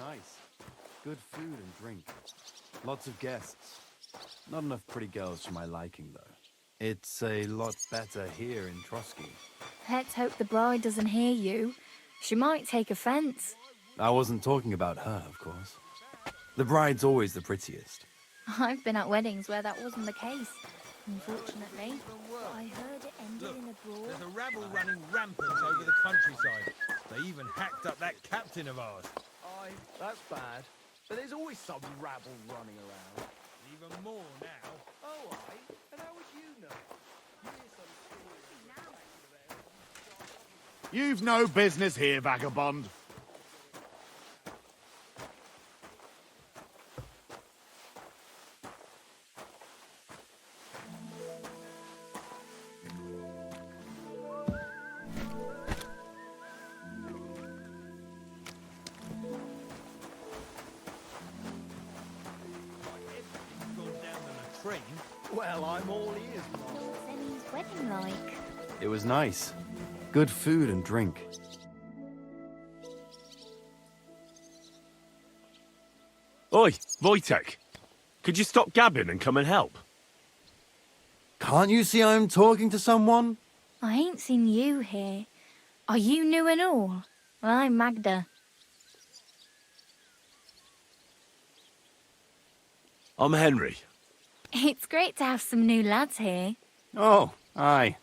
nice. Good food and drink. Lots of guests. Not enough pretty girls for my liking, though. It's a lot better here in Trotsky. Let's hope the bride doesn't hear you. She might take offense. I wasn't talking about her, of course. The bride's always the prettiest. I've been at weddings where that wasn't the case, unfortunately. But I heard it ended in a brawl. There's a rabble running rampant over the countryside. They even hacked up that captain of ours. Aye, that's bad. But there's always some rabble running around. Even more now. Oh, aye? And how would you know? You hear some stories. You've no business here, vagabond. Well, I'm all ears, What was Emmy's wedding like? It was nice. Good food and drink. Oi, Wojtek. Could you stop gabbing and come and help? Can't you see I'm talking to someone? I ain't seen you here. Are you new and all? Well, I'm Magda. I'm Henry. It's great to have some new lads here. Oh, aye.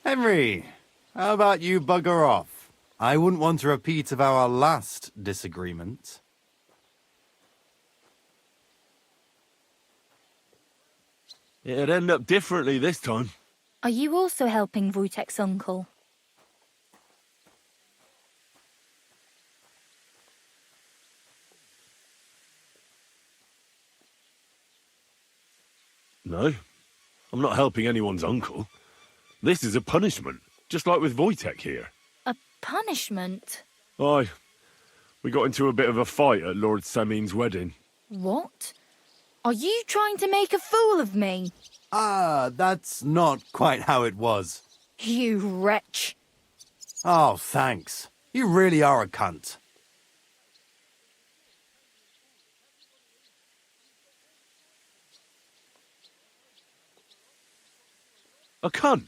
Henry, how about you bugger off? I wouldn't want a repeat of our last disagreement. It'd end up differently this time. Are you also helping Wojtek's uncle? No, I'm not helping anyone's uncle. This is a punishment, just like with Wojtek here. A punishment? Aye, we got into a bit of a fight at Lord Samin's wedding. What? Are you trying to make a fool of me? Ah, that's not quite how it was. You wretch. Oh, thanks. You really are a cunt. A cunt?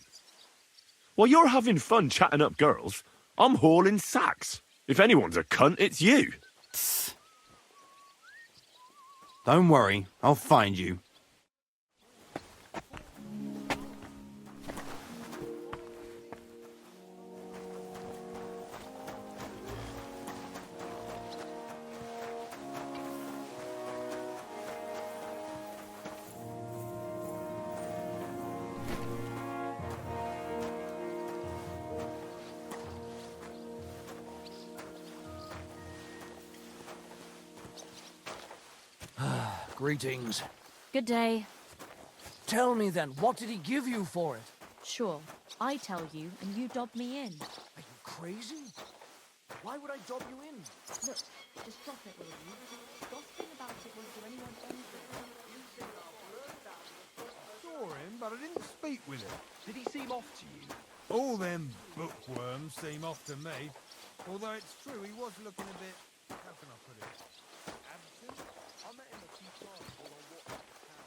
While you're having fun chatting up girls, I'm hauling sacks. If anyone's a cunt, it's you. Tss. Don't worry, I'll find you. Greetings. Good day. Tell me then, what did he give you for it? Sure, I tell you and you dob me in. Are you crazy? Why would I dob you in? Look, just drop it, will you? Gossiping about it won't do anyone any good. Saw him, but I didn't speak with him. Did he seem off to you? All them bookworms seem off to me. Although it's true, he was looking a bit... How can I put it? Absent? I met him a few times while I watched the town.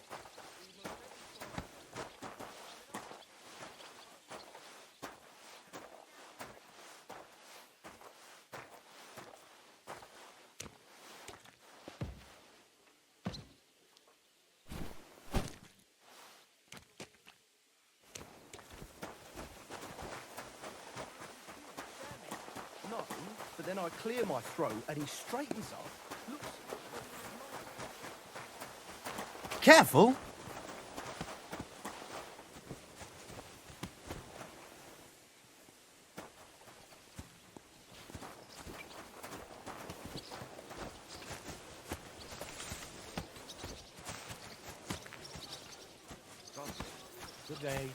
No, but then I clear my throat and he straightens up. Looks... Careful! Good day.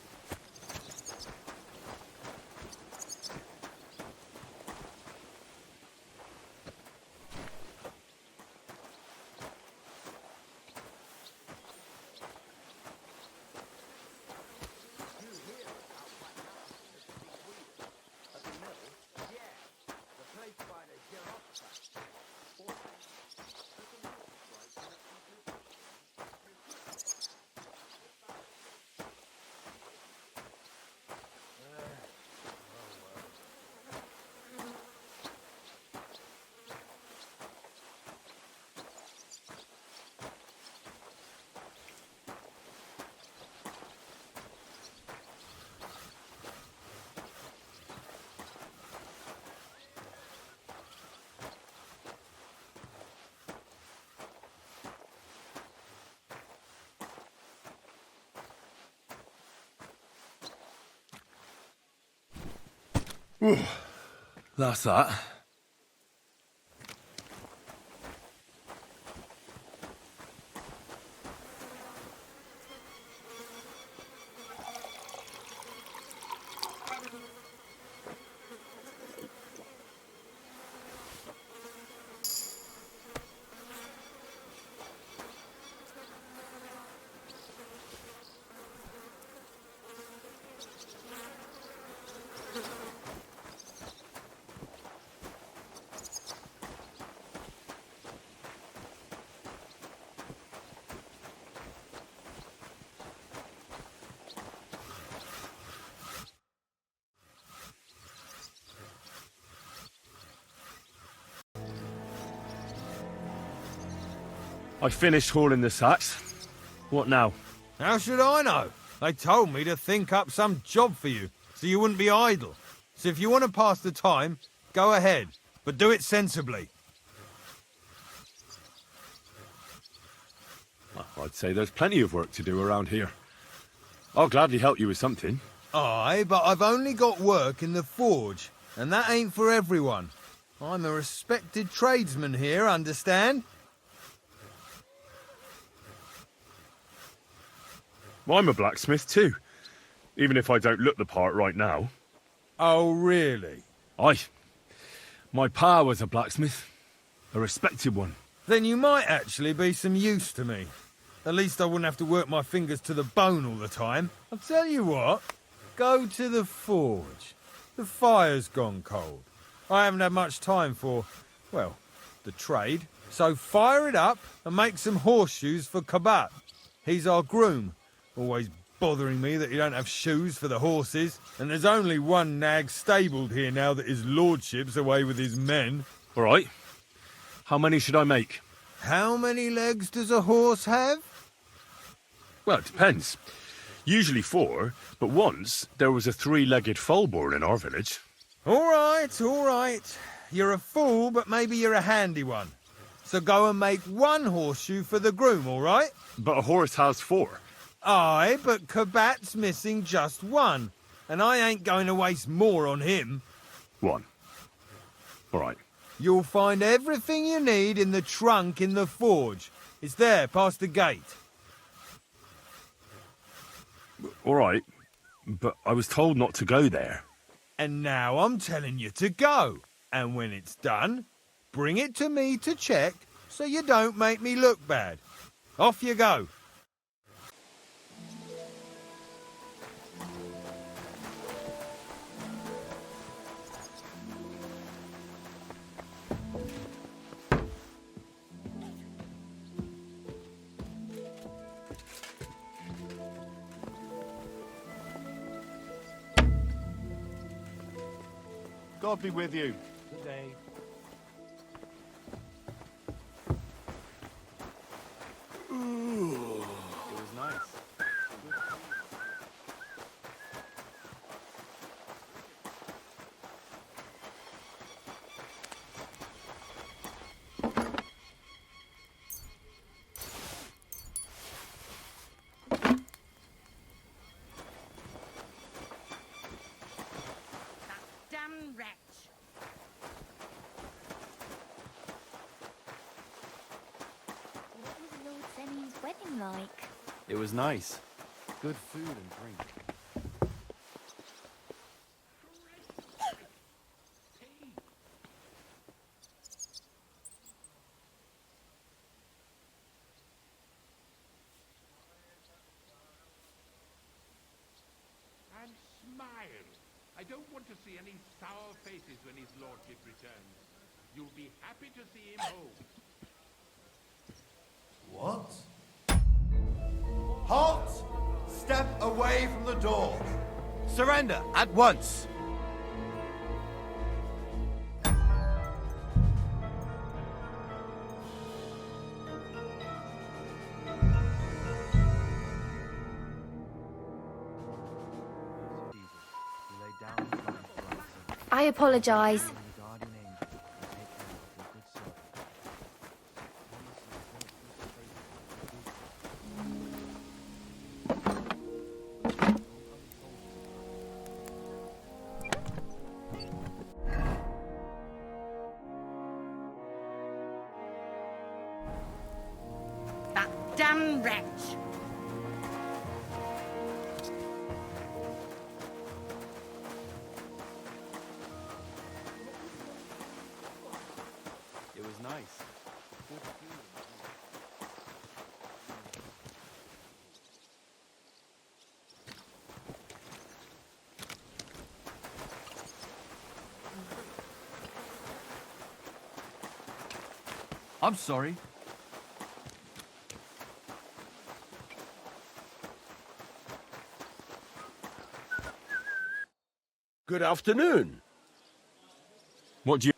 That's that. I finished hauling the sacks. What now? How should I know? They told me to think up some job for you, so you wouldn't be idle. So if you want to pass the time, go ahead, but do it sensibly. Well, I'd say there's plenty of work to do around here. I'll gladly help you with something. Aye, but I've only got work in the forge, and that ain't for everyone. I'm a respected tradesman here, understand? I'm a blacksmith too, even if I don't look the part right now. Oh, really? Aye. My pa was a blacksmith. A respected one. Then you might actually be some use to me. At least I wouldn't have to work my fingers to the bone all the time. I'll tell you what, go to the forge. The fire's gone cold. I haven't had much time for, well, the trade. So fire it up and make some horseshoes for Kabat. He's our groom. Always bothering me that you don't have shoes for the horses. And there's only one nag stabled here now that his lordship's away with his men. All right. How many should I make? How many legs does a horse have? Well, it depends. Usually 4, but once there was a 3-legged foal born in our village. All right. You're a fool, but maybe you're a handy one. So go and make 1 horseshoe for the groom, all right? But a horse has 4. Aye, but Kabat's missing just 1. And I ain't going to waste more on him. 1. All right. You'll find everything you need in the trunk in the forge. It's there, past the gate. All right. But I was told not to go there. And now I'm telling you to go. And when it's done, bring it to me to check so you don't make me look bad. Off you go. God be with you. Good day. It was nice. Damn wretch. What was Lord Seni's wedding like? It was nice. Good food and drink. And smile. I don't want to see any sour faces when his lordship returns. You'll be happy to see him home. What? Halt! Step away from the door. Surrender at once! I apologise. Damn wretch! It was nice. I'm sorry. Good afternoon. What do you...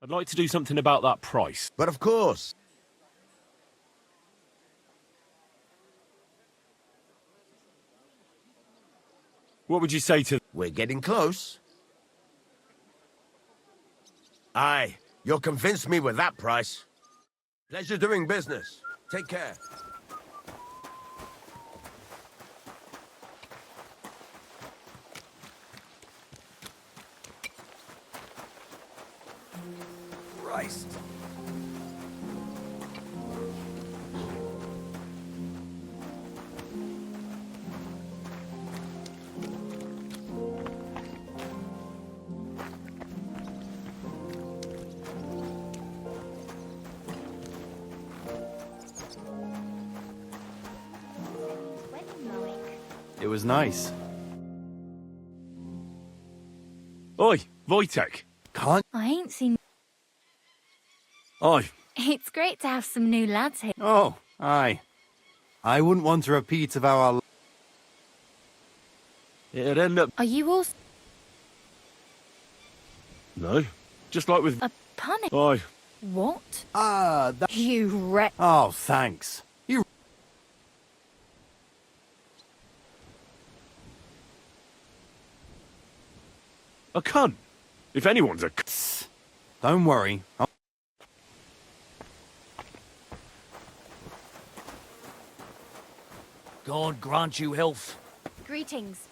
I'd like to do something about that price. But of course. What would you say to... We're getting close. Aye, you'll convince me with that price. Pleasure doing business. Take care. Christ. Wedding like. It was nice. Oi, Wojtek. Can't. I ain't seen. Oi. It's great to have some new lads here. Oh, aye. I wouldn't want a repeat of our. It'd end up... Are you all No. Just like with... a punish? Oi. What? Ah, that. You wreck. Oh, thanks. You. A cunt. If anyone's a cunt... Don't worry. God grant you health. Greetings.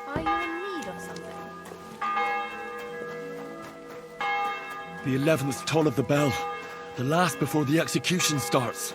Are you in need of something? The 11th toll of the bell. The last before the execution starts.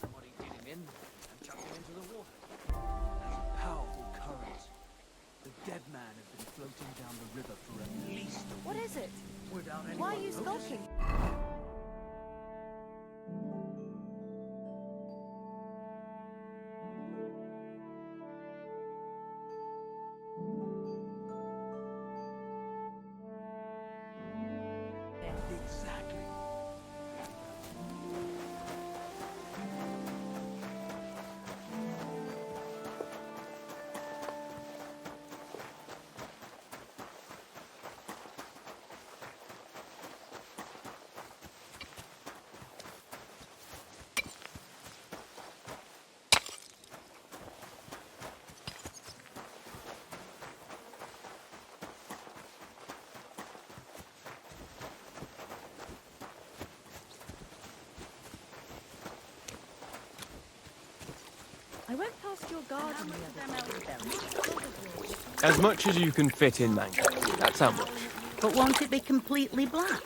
Somebody did him in and chucked him into the water. There's a powerful current. The dead man has been floating down the river for at least a week. What is it? Without Why are anyone you noticing. skulking? Exactly. I went past your garden the other day. As much as you can fit in, man. That's how much. But won't it be completely black?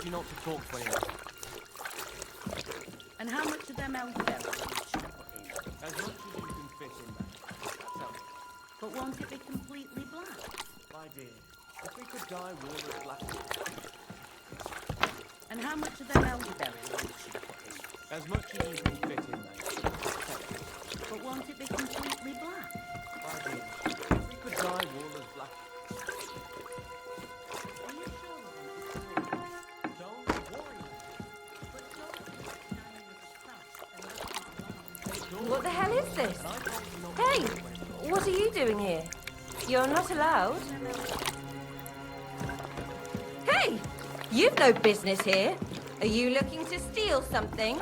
You not to talk to anyone. And how much of them elderberries should I put in? As much as you can fit in there. That's how. But won't it be completely black? My dear, if we could dye wool as black. And how much of them elderberries should I put in? As much as you can fit in there. That's how. But won't it be completely black? My dear, if we could dye wool as black. What the hell is this? Hey, what are you doing here? You're not allowed. Hey, you've no business here. Are you looking to steal something?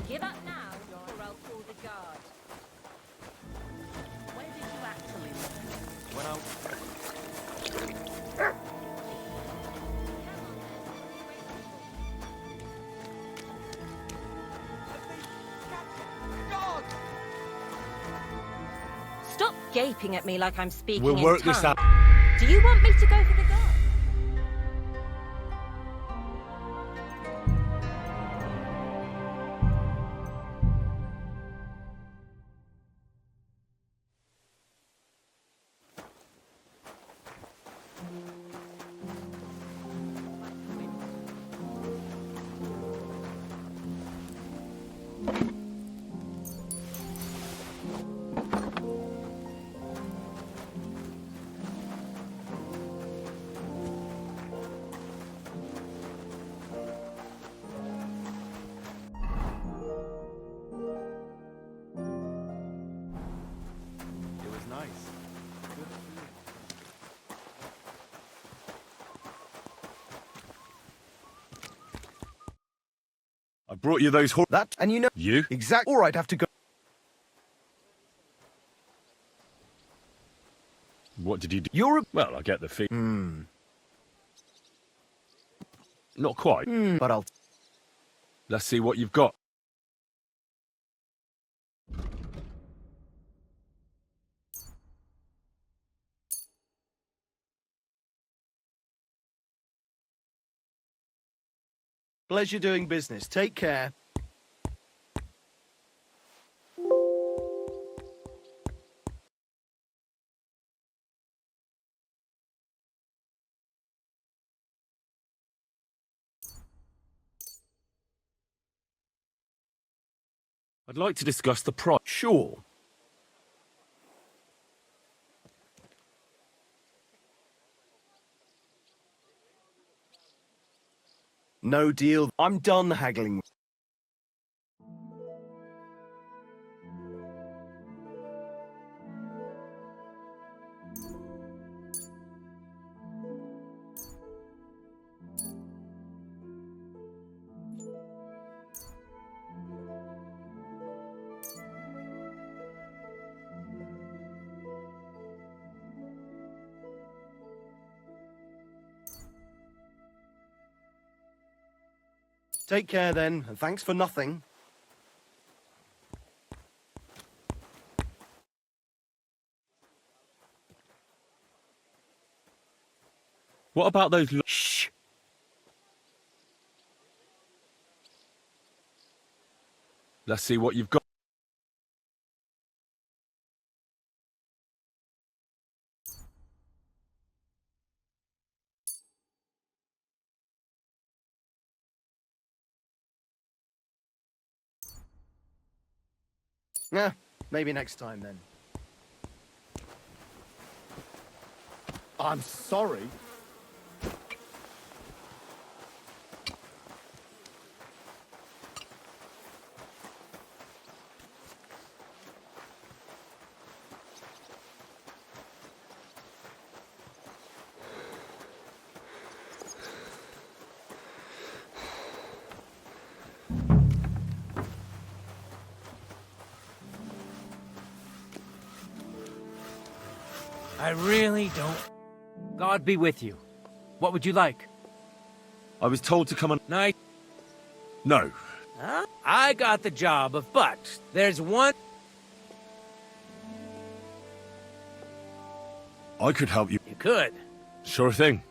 Give up now, or I'll call the guard. Where did you actually live? When I... Stop gaping at me like I'm speaking We'll in work this tongues. out. Do you want me to go for the guard? It was nice. Good food. I brought you those That, and you know... You? Exact... All right, have to go... What did you do? You're a... Well, I get the fee. Not quite. But I'll... Let's see what you've got. Pleasure doing business. Take care. I'd like to discuss the price. Sure. No deal. I'm done haggling. Take care then, and thanks for nothing. What about those... Shh. Let's see what you've got. Maybe next time then. I'm sorry. I really don't. God be with you. What would you like? I was told to come on... Night. No. Huh? I got the job of, but there's one... I could help you. You could. Sure thing.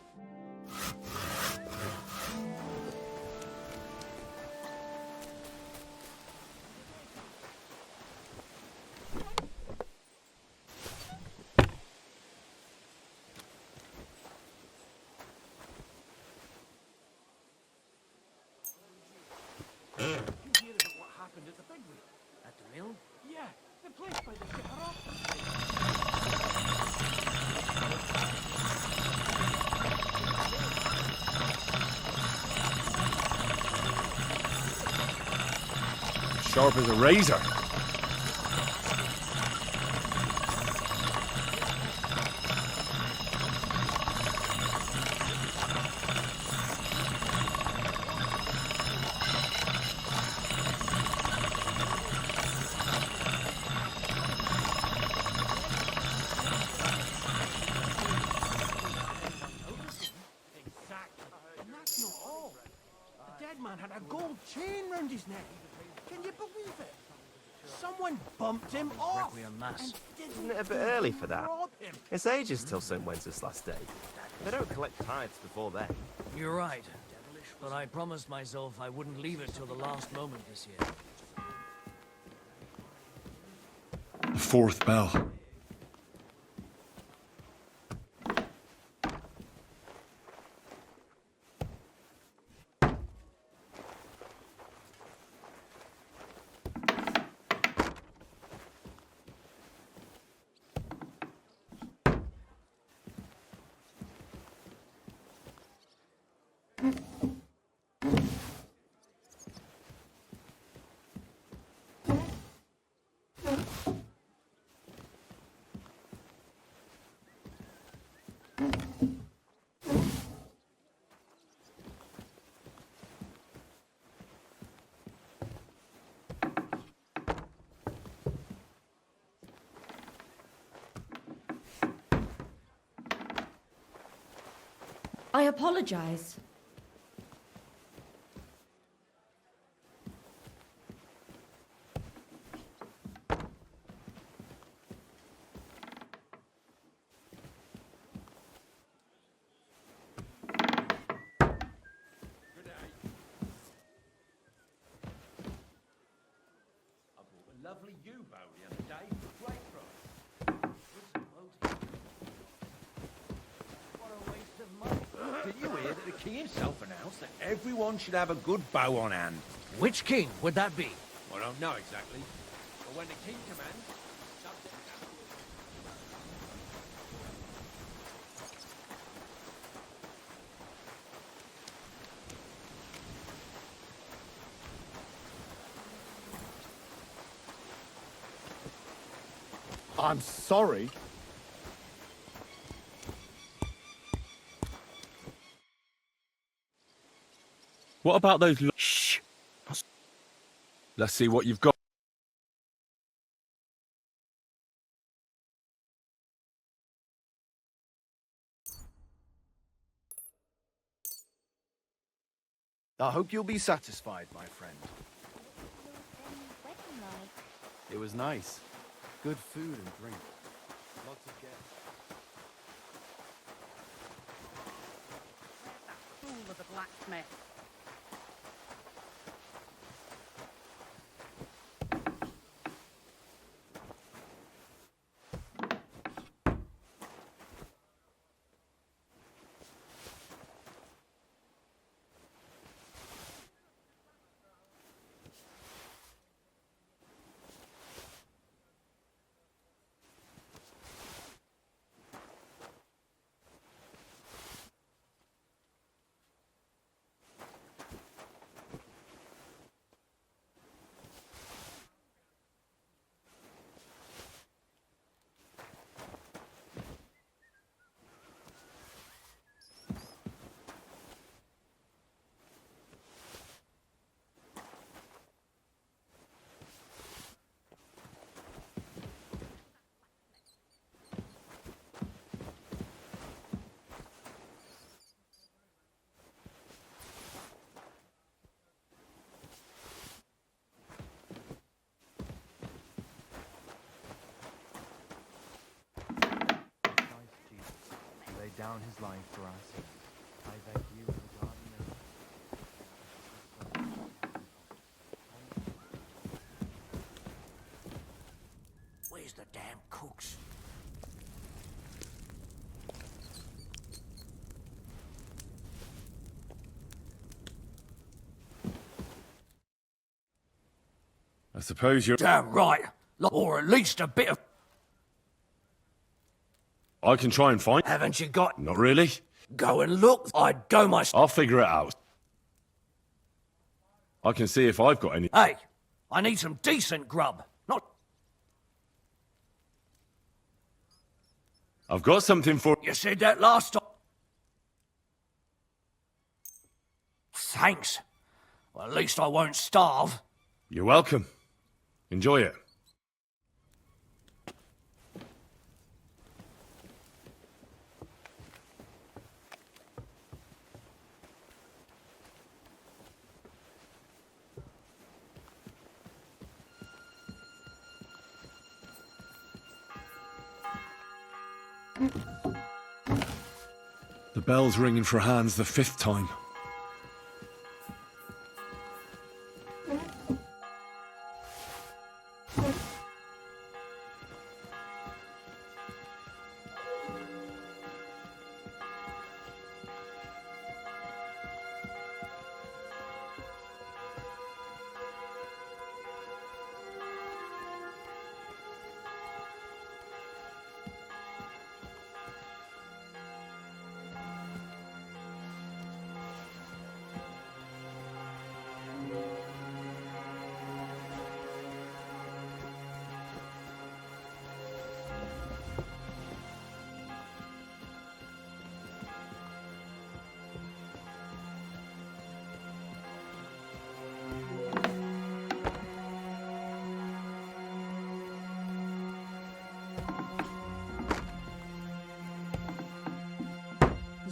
At the mill? Yeah, the place by the sheriff. Sharp as a razor. And that's not all. The dead man had a gold chain round his neck. Can you believe it? Someone bumped him off. And Isn't it a bit early for that? rob him. It's ages till St. Wence's last day. They don't collect tithes before then. You're right. But I promised myself I wouldn't leave it till the last moment this year. The fourth bell. I apologize. Lovely yew bow the other day for great price. What a waste of money. Did you hear that the king himself announced that everyone should have a good bow on hand? Which king would that be? I don't know exactly. But when the king commands, something happens. I'm sorry. What about those... Shh! Let's see what you've got. I hope you'll be satisfied, my friend. It was nice. Good food and drink. Lots of guests. Fool of a blacksmith. down his life for our sins. I beg you in the garden Where's the damn cooks? I suppose you're... Damn right. Or at least a bit of... I can try and find... Haven't you got... Not really. Go and look. I'd go myself. I'll figure it out. I can see if I've got any... Hey, I need some decent grub. Not... I've got something for... You said that last time. Thanks. Well, at least I won't starve. You're welcome. Enjoy it. The bell's ringing for Hans the 5th time.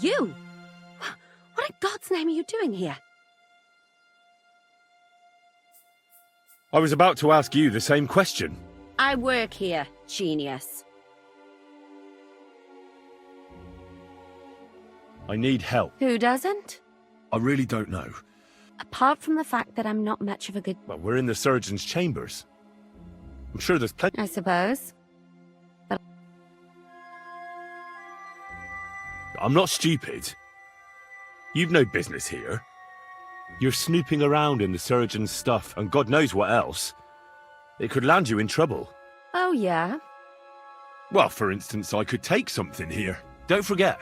You? What in God's name are you doing here? I was about to ask you the same question. I work here, genius. I need help. Who doesn't? I really don't know. Apart from the fact that I'm not much of a good... Well, we're in the surgeon's chambers. I'm sure there's plenty... I suppose. But... I'm not stupid. You've no business here. You're snooping around in the surgeon's stuff, and God knows what else. It could land you in trouble. Oh, yeah? Well, for instance, I could take something here. Don't forget,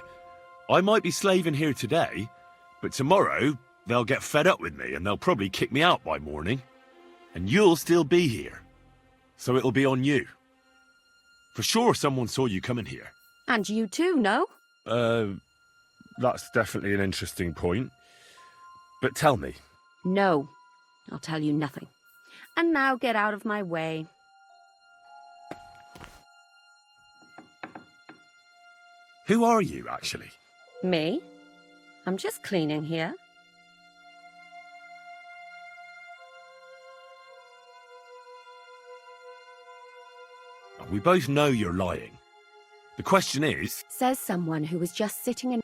I might be slaving here today, but tomorrow they'll get fed up with me and they'll probably kick me out by morning. And you'll still be here. So it'll be on you. For sure someone saw you coming here. And you too, no? That's definitely an interesting point. But tell me. No, I'll tell you nothing. And now get out of my way. Who are you, actually? Me? I'm just cleaning here. We both know you're lying. The question is... Says someone who was just sitting in...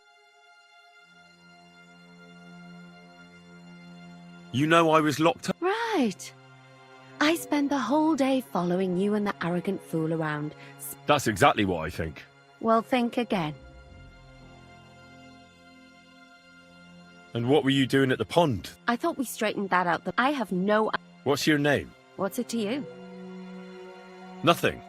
You know I was locked up? Right. I spent the whole day following you and the arrogant fool around. That's exactly what I think. Well, think again. And what were you doing at the pond? I thought we straightened that out. I have no... What's your name? What's it to you? Nothing.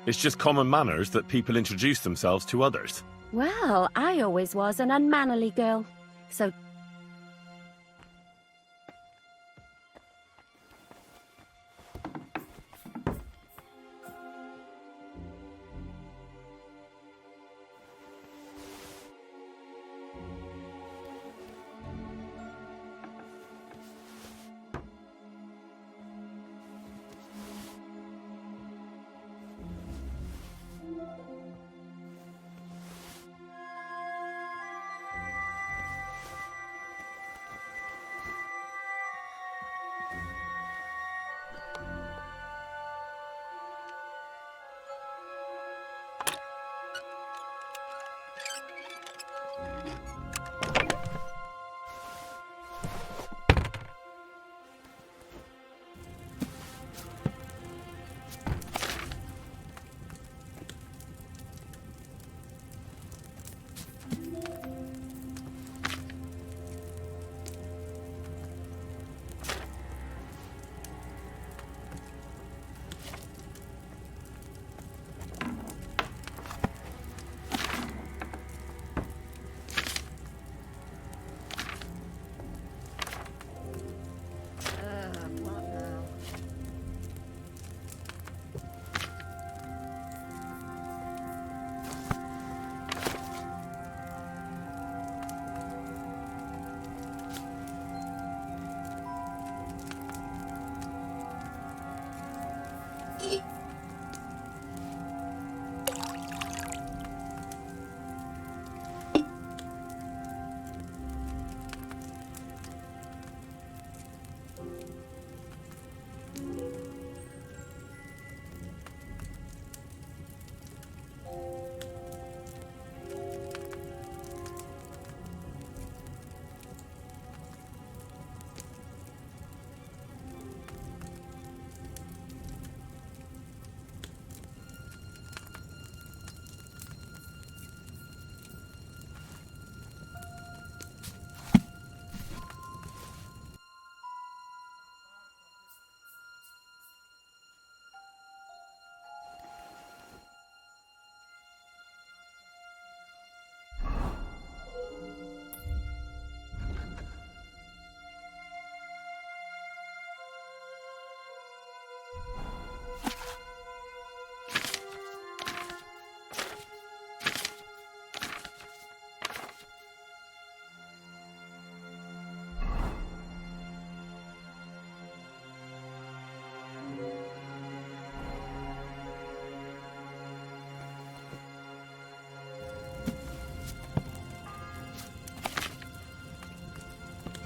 It's just common manners that people introduce themselves to others. Well, I always was an unmannerly girl. So...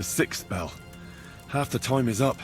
The 6th bell. Half the time is up.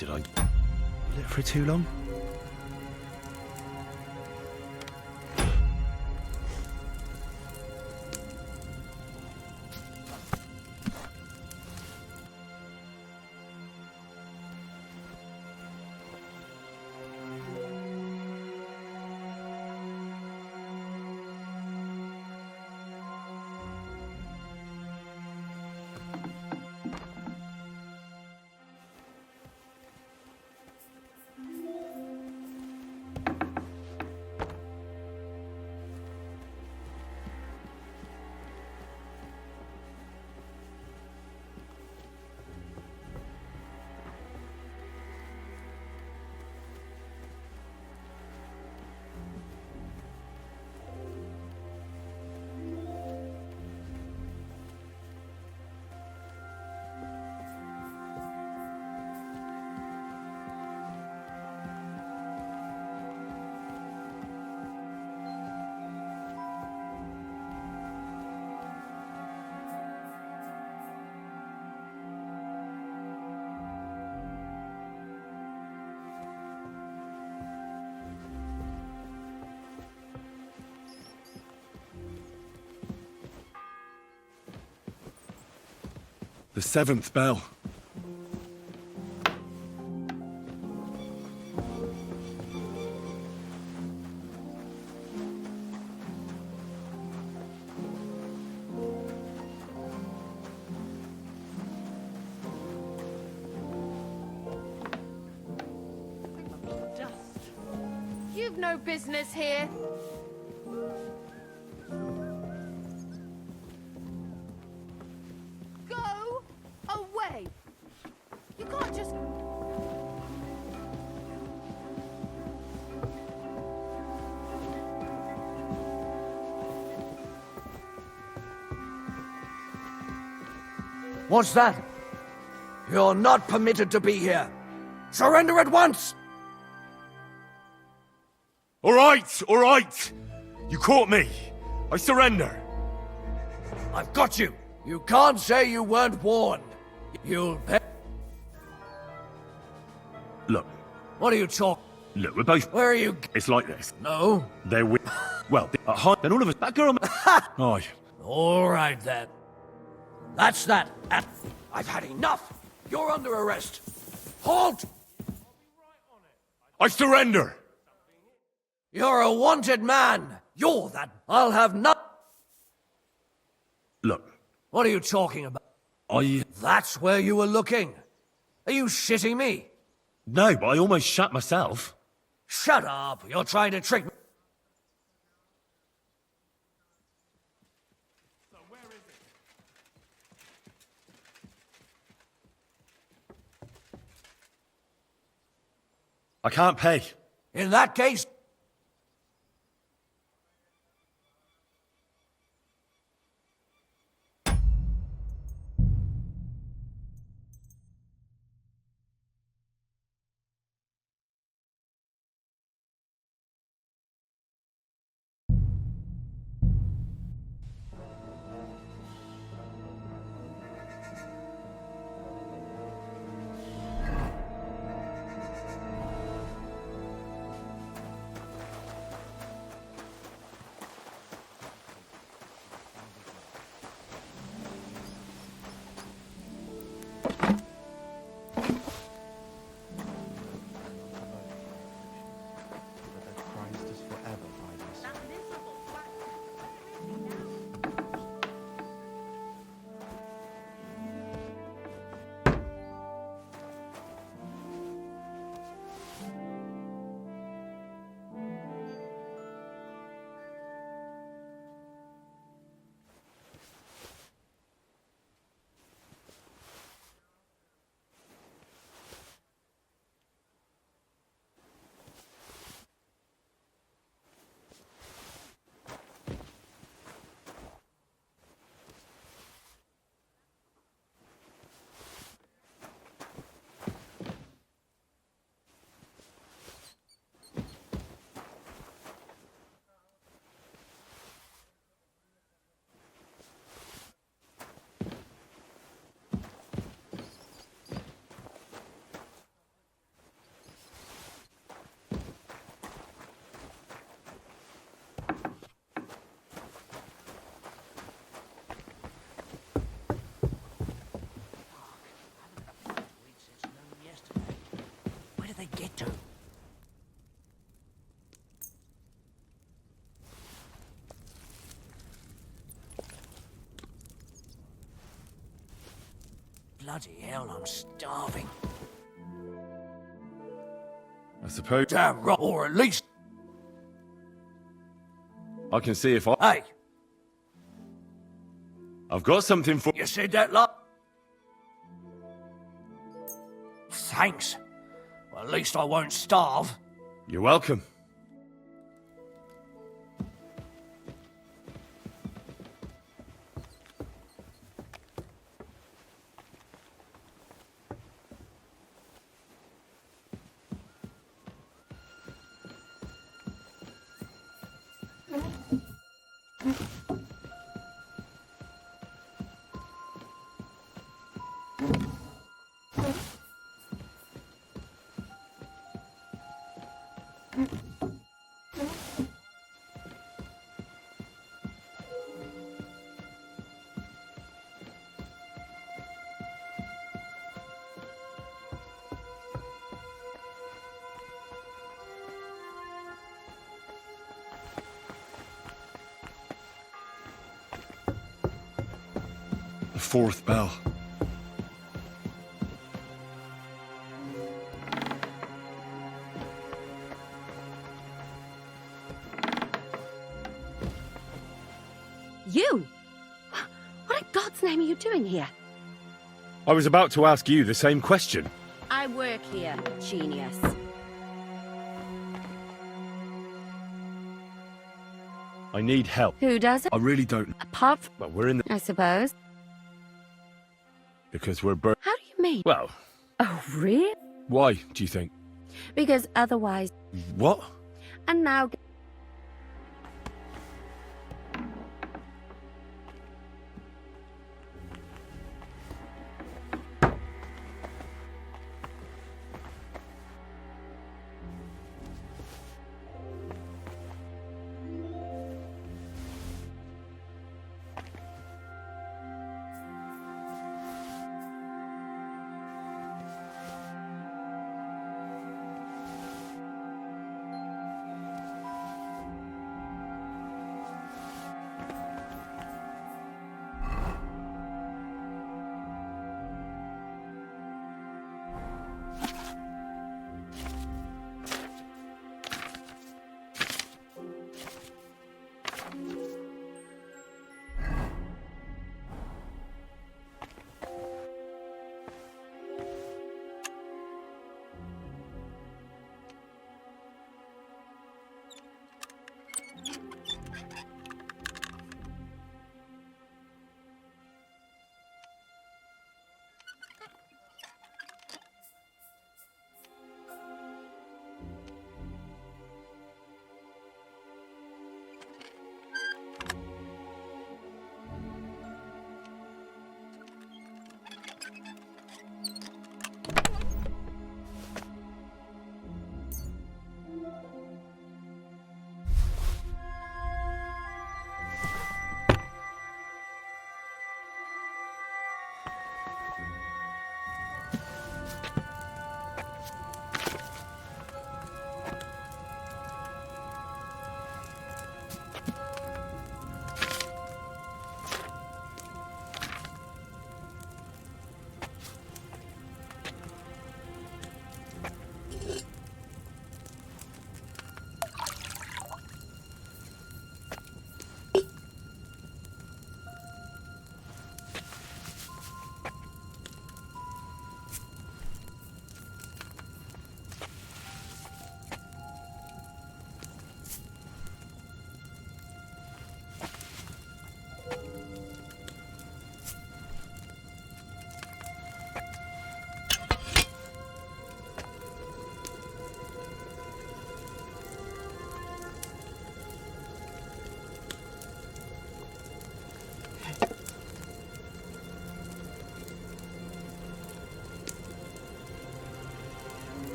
Did I live for too long? The 7th bell. You've no business here. Go away. You can't just... What's that? You're not permitted to be here. Surrender at once! All right! You caught me. I surrender. I've got you. You can't say you weren't warned. You'll pay... Look. What are you talking? Look, we're both... Where are you... It's like this. No? They're with... Well, at high... Then all of us... That girl... Aye. All right, then. That's that. I've had enough. You're under arrest. Halt! I surrender! You're a wanted man. You're that... I'll have none... Look. What are you talking about? That's where you were looking. Are you shitting me? No, but I almost shat myself. Shut up. You're trying to trick me. So where is it? I can't pay. In that case... they get to? Bloody hell, I'm starving. I suppose... Damn right, or at least... I can see if I... Hey! I've got something for... You said that lot? Thanks. Well, at least I won't starve. You're welcome. fourth bell. You? What in God's name are you doing here? I was about to ask you the same question. I work here, genius. I need help. Who does it? I really don't. Apart from... Well, we're in the... I suppose. Because we're How do you mean? Well... Oh, really? Why, do you think? Because otherwise... What? And now...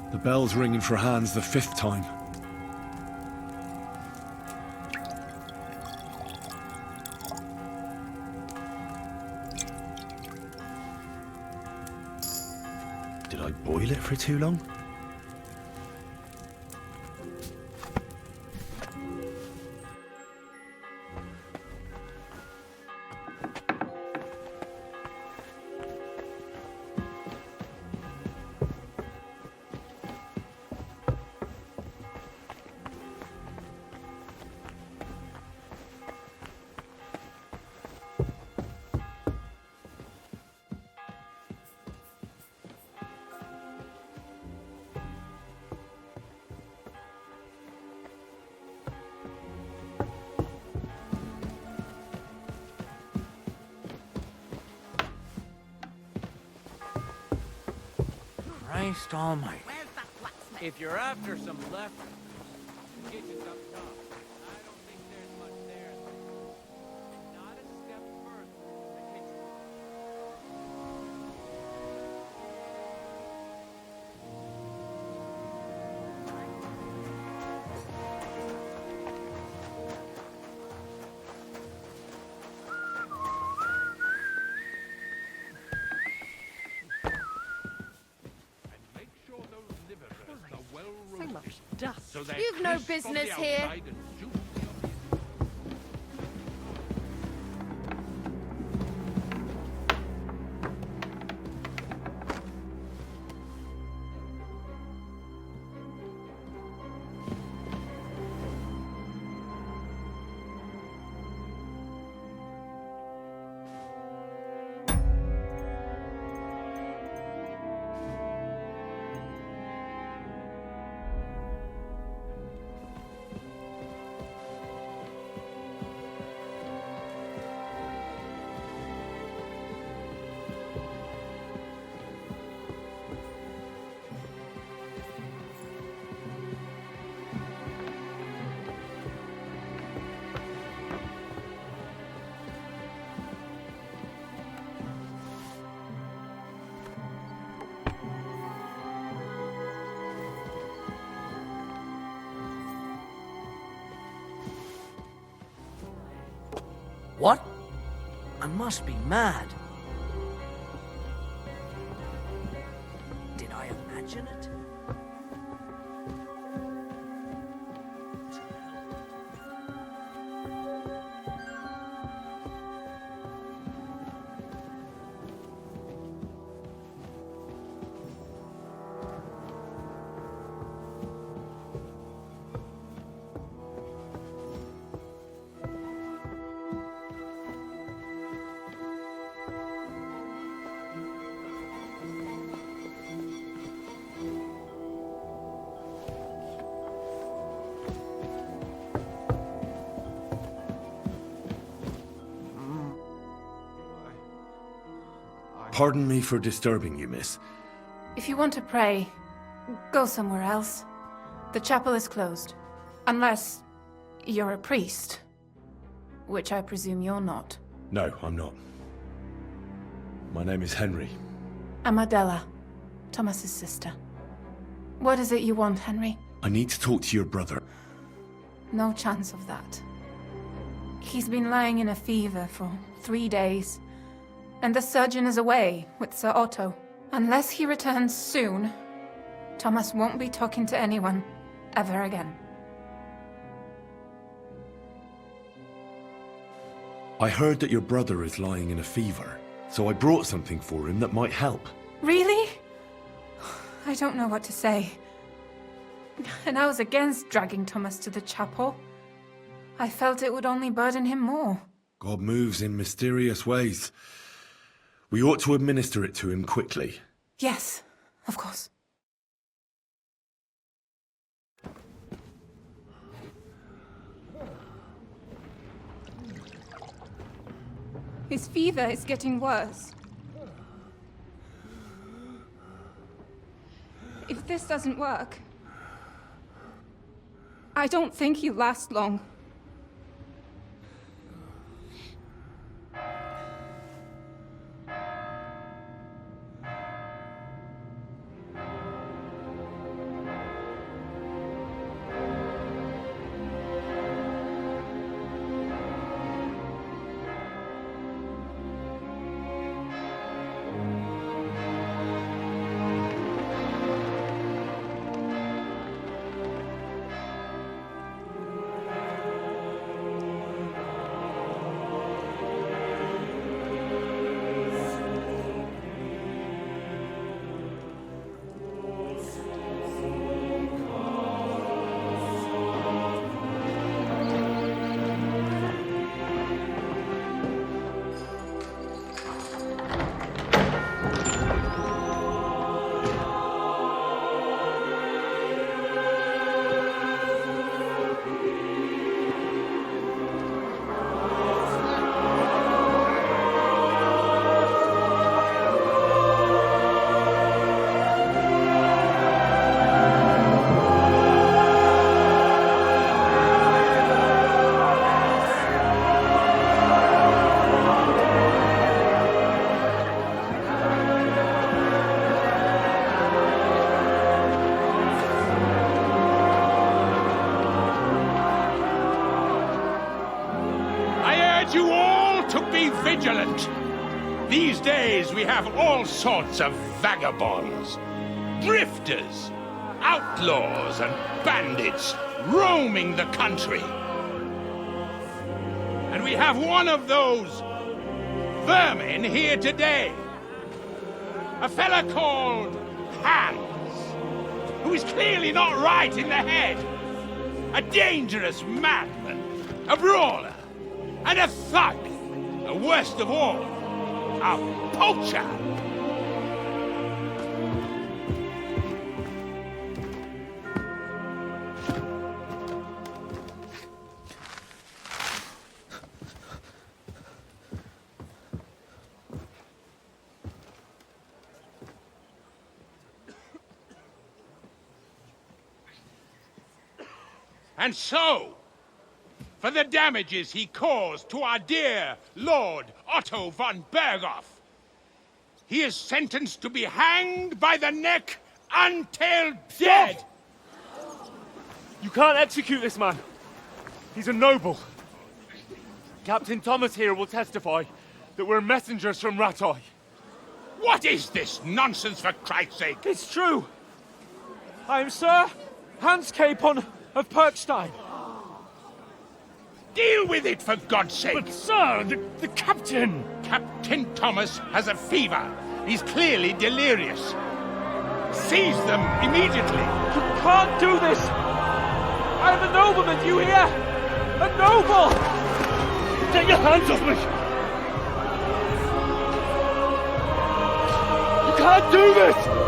The bell's ringing for Hans the 5th time. Did I boil it for too long? Christ almighty. If you're after some left, the kitchen's up top. I don't think there's much there. Not a step further than the kitchen. Make sure those liver breasts are well So roasted. much dust. So they're You've no crisp on the business here. outside and juicy on the inside. What? I must be mad. Did I imagine it? Pardon me for disturbing you, miss. If you want to pray, go somewhere else. The chapel is closed. Unless you're a priest. Which I presume you're not. No, I'm not. My name is Henry. I'm Adela, Thomas's sister. What is it you want, Henry? I need to talk to your brother. No chance of that. He's been lying in a fever for 3 days. And the surgeon is away with Sir Otto. Unless he returns soon, Thomas won't be talking to anyone ever again. I heard that your brother is lying in a fever, so I brought something for him that might help. Really? I don't know what to say. And I was against dragging Thomas to the chapel. I felt it would only burden him more. God moves in mysterious ways. We ought to administer it to him quickly. Yes, of course. His fever is getting worse. If this doesn't work, I don't think he'll last long. These days we have all sorts of vagabonds, drifters, outlaws and bandits roaming the country. And we have one of those vermin here today. A fella called Hans, who is clearly not right in the head. A dangerous madman, a brawler, and a thug. And worst of all, a poacher. And so, for the damages he caused to our dear Lord Otto von Berghoff, he is sentenced to be hanged by the neck until dead. You can't execute this man. He's a noble. Captain Thomas here will testify that we're messengers from Ratoi. What is this nonsense, for Christ's sake? It's true. I am Sir Hans Capon of Perkstein. Deal with it, for God's sake! But, sir, the captain... Captain Thomas has a fever. He's clearly delirious. Seize them immediately. You can't do this! I'm a nobleman, you hear? A noble! Take your hands off me! You can't do this!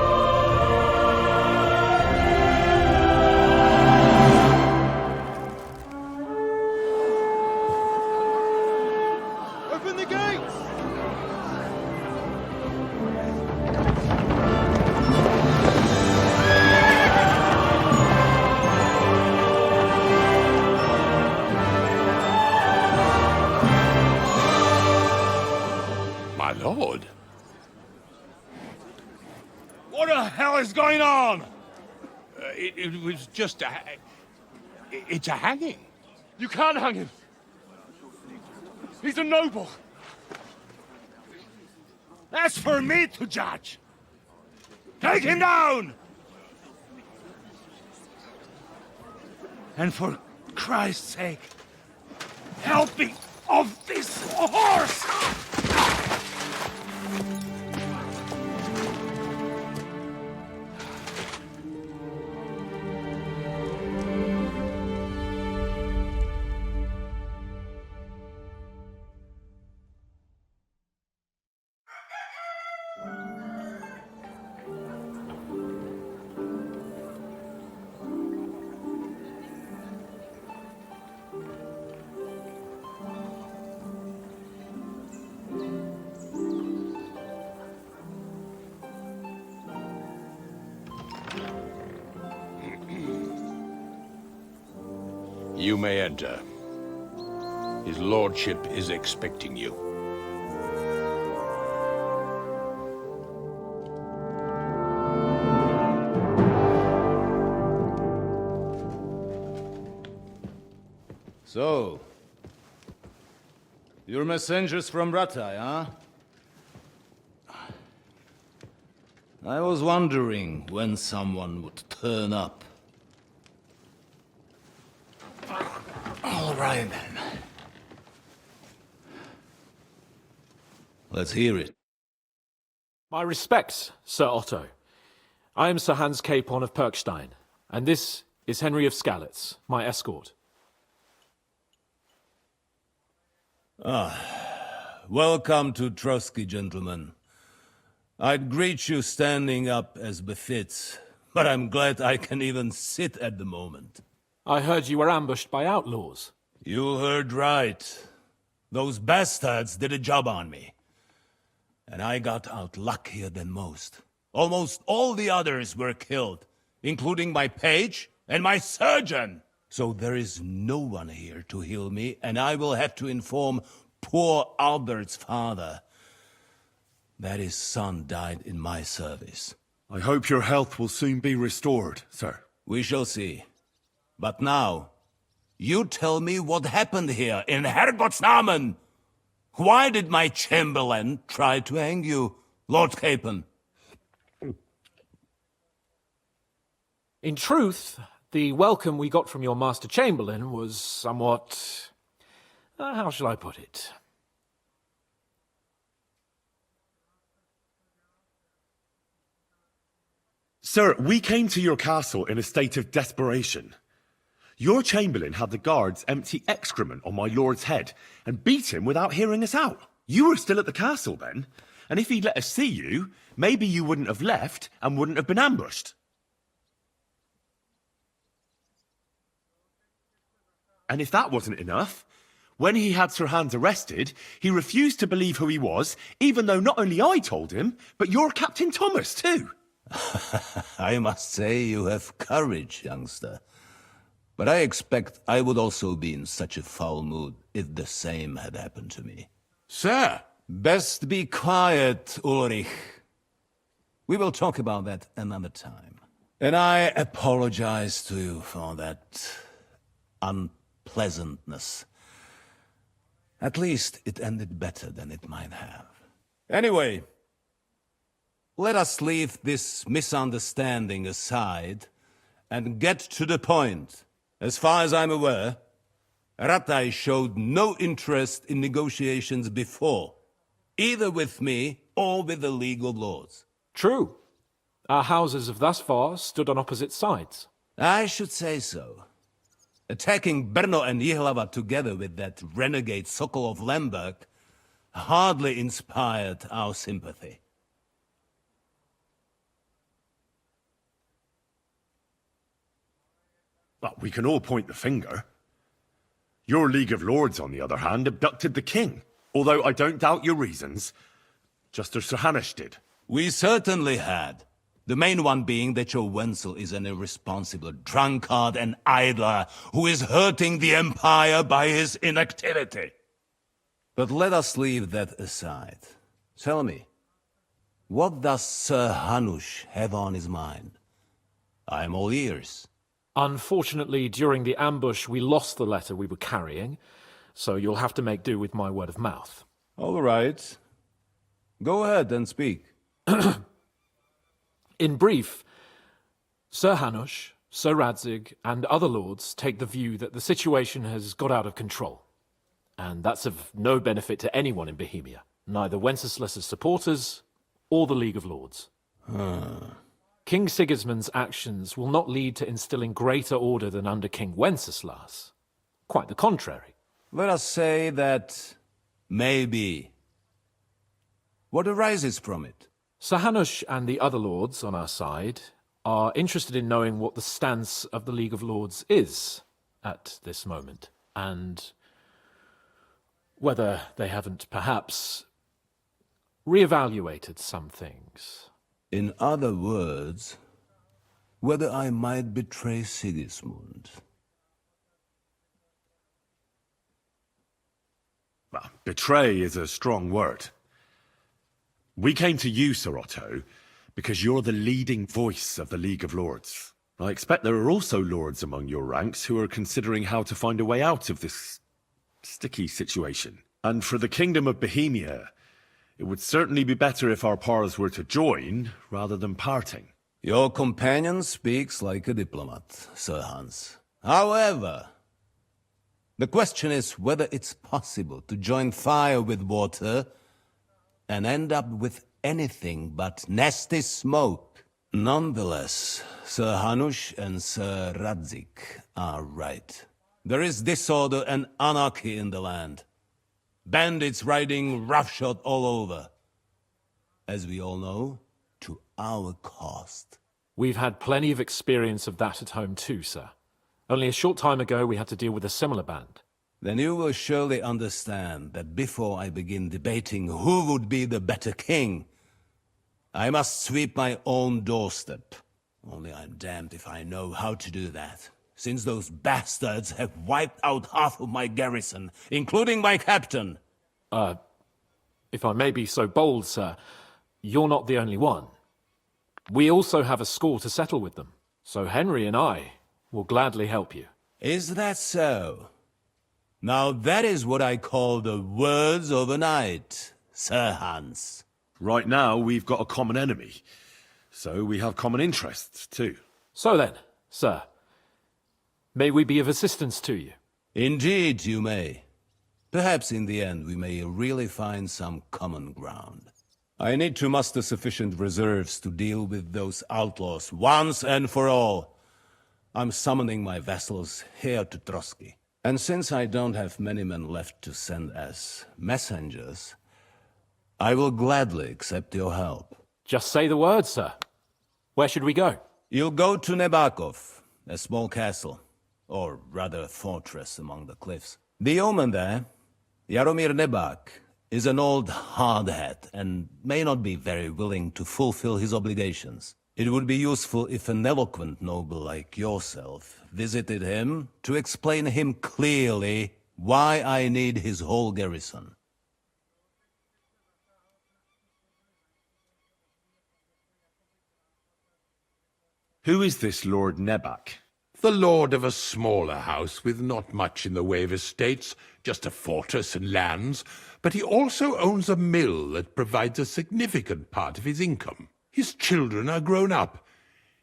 Lord. What the hell is going on? It was just a... It's a hanging. You can't hang him. He's a noble. That's for me to judge. Take him down! And for Christ's sake, help me off this horse! You may enter. His lordship is expecting you. So, you're messengers from Ratai, huh? I was wondering when someone would turn up. All right, then. Let's hear it. My respects, Sir Otto. I am Sir Hans Capon of Perkstein, and this is Henry of Skalitz, my escort. Welcome to Trotsky, gentlemen. I'd greet you standing up as befits, but I'm glad I can even sit at the moment. I heard you were ambushed by outlaws. You heard right. Those bastards did a job on me. And I got out luckier than most. Almost all the others were killed, including my page and my surgeon. So there is no one here to heal me, and I will have to inform poor Albert's father that his son died in my service. I hope your health will soon be restored, sir. We shall see. But now, you tell me what happened here in Herrgottsnamen. Why did my chamberlain try to hang you, Lord Capon? In truth, the welcome we got from your Master Chamberlain was somewhat... how shall I put it? Sir, we came to your castle in a state of desperation. Your chamberlain had the guards empty excrement on my lord's head and beat him without hearing us out. You were still at the castle then, and if he'd let us see you, maybe you wouldn't have left and wouldn't have been ambushed. And if that wasn't enough, when he had Sir Hans arrested, he refused to believe who he was, even though not only I told him, but your Captain Thomas too. I must say you have courage, youngster. But I expect I would also be in such a foul mood if the same had happened to me. Sir! Best be quiet, Ulrich. We will talk about that another time. And I apologize to you for that unpleasantness. At least it ended better than it might have. Anyway, let us leave this misunderstanding aside and get to the point. As far as I'm aware, Ratai showed no interest in negotiations before, either with me or with the League of Lords. True. Our houses have thus far stood on opposite sides. I should say so. Attacking Brno and Jihlava together with that renegade Sokol of Lemberg hardly inspired our sympathy. But we can all point the finger. Your League of Lords, on the other hand, abducted the king. Although I don't doubt your reasons, just as Sir Hanush did. We certainly had. The main one being that your Wenzel is an irresponsible drunkard and idler who is hurting the Empire by his inactivity. But let us leave that aside. Tell me, what does Sir Hanush have on his mind? I am all ears. Unfortunately, during the ambush, we lost the letter we were carrying, so you'll have to make do with my word of mouth. All right. Go ahead and speak. In brief, Sir Hanush, Sir Radzig, and other lords take the view that the situation has got out of control. And that's of no benefit to anyone in Bohemia, neither Wenceslas's supporters or the League of Lords. King Sigismund's actions will not lead to instilling greater order than under King Wenceslas. Quite the contrary. Let us say that maybe. What arises from it? Sir Hanush and the other lords on our side are interested in knowing what the stance of the League of Lords is at this moment, and whether they haven't perhaps reevaluated some things. In other words, whether I might betray Sigismund. Well, betray is a strong word. We came to you, Sir Otto, because you're the leading voice of the League of Lords. I expect there are also lords among your ranks who are considering how to find a way out of this sticky situation. And for the Kingdom of Bohemia, it would certainly be better if our paths were to join rather than parting. Your companion speaks like a diplomat, Sir Hans. However, the question is whether it's possible to join fire with water and end up with anything but nasty smoke. Nonetheless, Sir Hanush and Sir Radzig are right. There is disorder and anarchy in the land. Bandits riding roughshod all over. As we all know, to our cost. We've had plenty of experience of that at home too, sir. Only a short time ago we had to deal with a similar band. Then you will surely understand that before I begin debating who would be the better king, I must sweep my own doorstep. Only I'm damned if I know how to do that, since those bastards have wiped out half of my garrison, including my captain. If I may be so bold, sir, you're not the only one. We also have a score to settle with them, so Henry and I will gladly help you. Is that so? Now that is what I call the words of a knight, Sir Hans. Right now, we've got a common enemy. So we have common interests, too. So then, sir, may we be of assistance to you? Indeed, you may. Perhaps in the end we may really find some common ground. I need to muster sufficient reserves to deal with those outlaws once and for all. I'm summoning my vassals here to Trotsky. And since I don't have many men left to send as messengers, I will gladly accept your help. Just say the word, sir. Where should we go? You'll go to Nebakov, a small castle, or rather a fortress among the cliffs. The yeoman there, Jaromir Nebak, is an old hardhat and may not be very willing to fulfill his obligations. It would be useful if an eloquent noble like yourself visited him to explain him clearly why I need his whole garrison. Who is this Lord Nebak? The lord of a smaller house with not much in the way of estates, just a fortress and lands, but he also owns a mill that provides a significant part of his income. His children are grown up.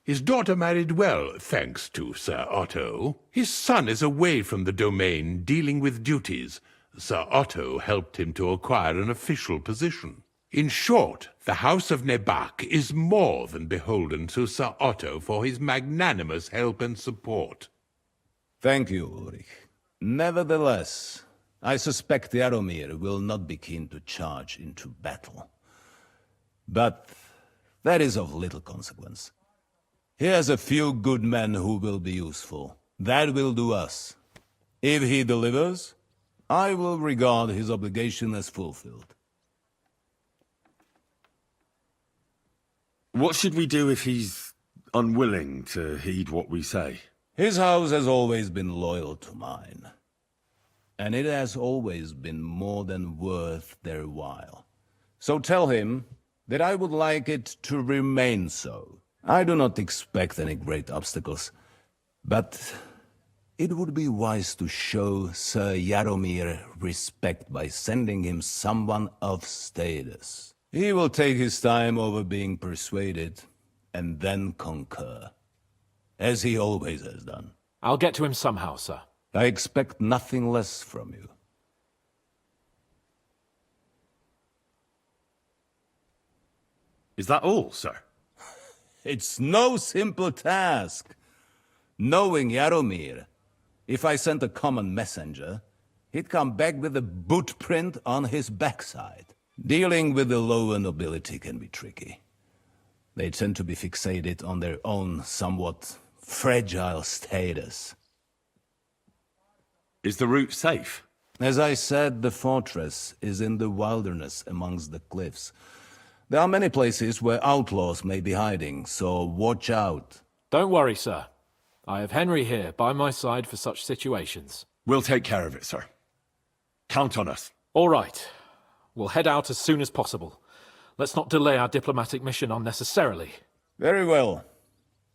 His daughter married well, thanks to Sir Otto. His son is away from the domain, dealing with duties. Sir Otto helped him to acquire an official position. In short, the House of Nebak is more than beholden to Sir Otto for his magnanimous help and support. Thank you, Ulrich. Nevertheless, I suspect Jaromir will not be keen to charge into battle. But that is of little consequence. He has a few good men who will be useful. That will do us. If he delivers, I will regard his obligation as fulfilled. What should we do if he's unwilling to heed what we say? His house has always been loyal to mine. And it has always been more than worth their while. So tell him that I would like it to remain so. I do not expect any great obstacles, but it would be wise to show Sir Jaromir respect by sending him someone of status. He will take his time over being persuaded, and then concur, as he always has done. I'll get to him somehow, sir. I expect nothing less from you. Is that all, sir? It's no simple task. Knowing Jaromir, if I sent a common messenger, he'd come back with a boot print on his backside. Dealing with the lower nobility can be tricky. They tend to be fixated on their own somewhat fragile status. Is the route safe? As I said, the fortress is in the wilderness amongst the cliffs. There are many places where outlaws may be hiding, so watch out. Don't worry, sir. I have Henry here by my side for such situations. We'll take care of it, sir. Count on us. All right. We'll head out as soon as possible. Let's not delay our diplomatic mission unnecessarily. Very well.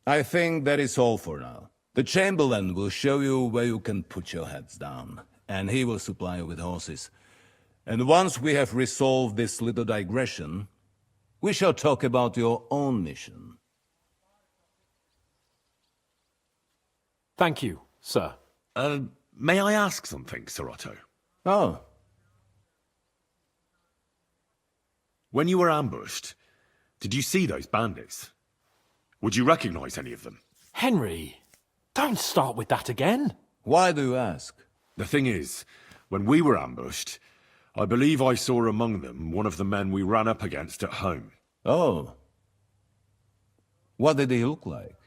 I think that is all for now. The Chamberlain will show you where you can put your heads down, and he will supply you with horses. And once we have resolved this little digression, we shall talk about your own mission. Thank you, sir. May I ask something, Sir Otto? Oh. When you were ambushed, did you see those bandits? Would you recognize any of them? Henry, don't start with that again. Why do you ask? The thing is, when we were ambushed, I believe I saw among them one of the men we ran up against at home. Oh. What did he look like?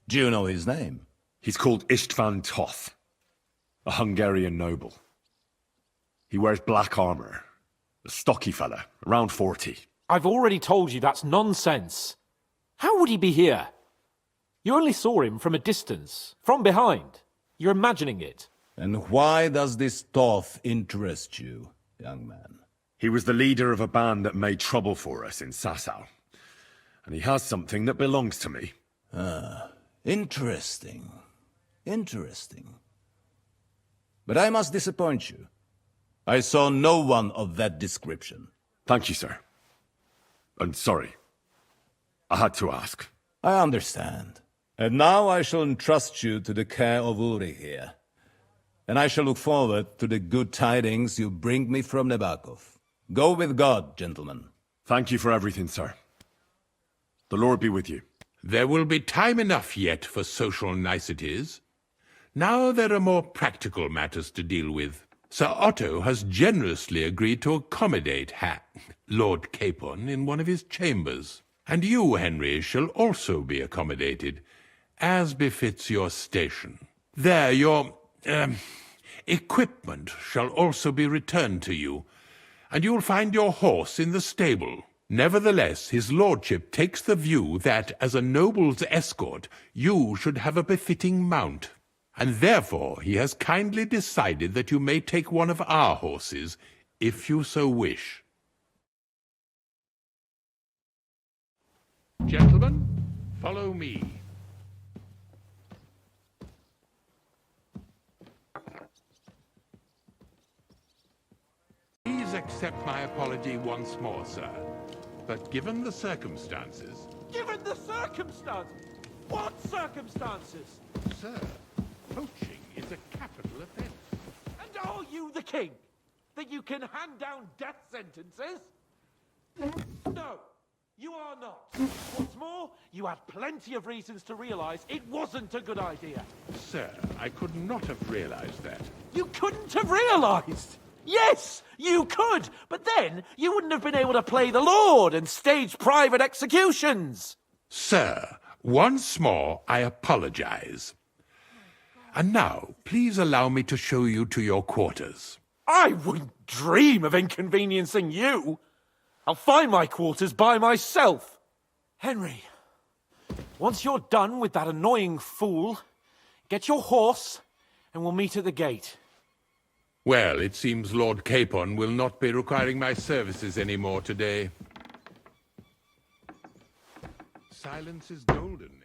Do you know his name? He's called Istvan Toth, a Hungarian noble. He wears black armor. A stocky fella, around 40. I've already told you that's nonsense. How would he be here? You only saw him from a distance, from behind. You're imagining it. And why does this Toth interest you, young man? He was the leader of a band that made trouble for us in Sasau. And he has something that belongs to me. Ah, interesting. Interesting. But I must disappoint you. I saw no one of that description. Thank you, sir. I'm sorry. I had to ask. I understand. And now I shall entrust you to the care of Uri here. And I shall look forward to the good tidings you bring me from Nebakov. Go with God, gentlemen. Thank you for everything, sir. The Lord be with you. There will be time enough yet for social niceties. Now there are more practical matters to deal with. Sir Otto has generously agreed to accommodate Lord Capon in one of his chambers. And you, Henry, shall also be accommodated, as befits your station. There, your equipment shall also be returned to you, and you'll find your horse in the stable. Nevertheless, his lordship takes the view that, as a noble's escort, you should have a befitting mount, and therefore he has kindly decided that you may take one of our horses, if you so wish. Gentlemen, follow me. Please accept my apology once more, sir. But given the circumstances... Given the circumstances? What circumstances? Sir, poaching is a capital offense. And are you the king? That you can hand down death sentences? No, you are not. What's more, you had plenty of reasons to realize it wasn't a good idea. Sir, I could not have realized that. You couldn't have realized? Yes, you could, but then you wouldn't have been able to play the Lord and stage private executions. Sir, once more I apologize. And now, please allow me to show you to your quarters. I wouldn't dream of inconveniencing you. I'll find my quarters by myself. Henry, once you're done with that annoying fool, get your horse and we'll meet at the gate. Well, it seems Lord Capon will not be requiring my services anymore today. Silence is golden, eh?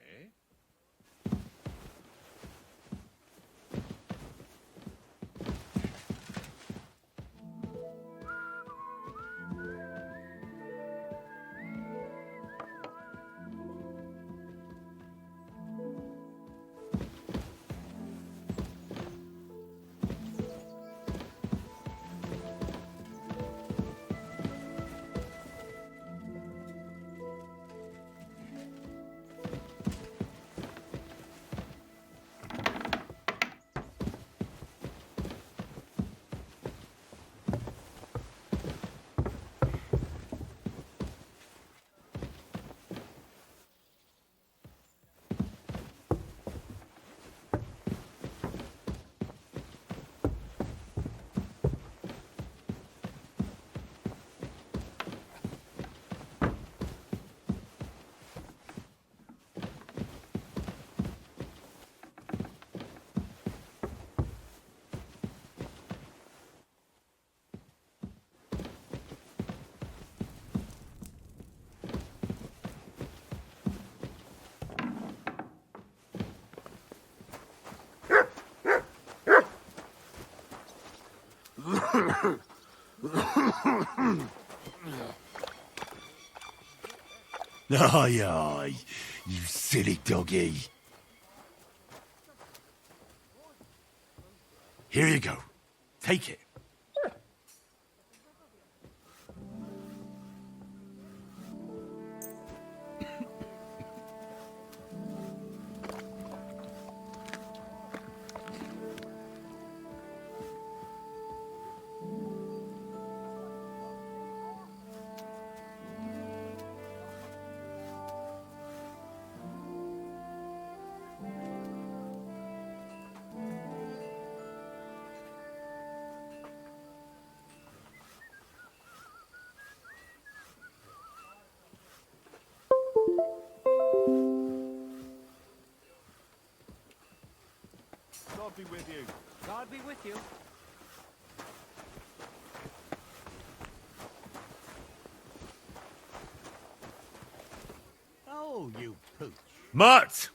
Aye, aye, you silly doggy. Here you go. Take it. God be with you. God be with you. Oh, you pooch. Mart!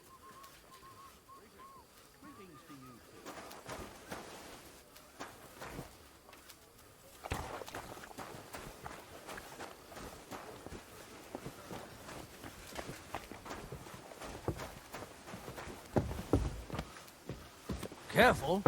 Careful.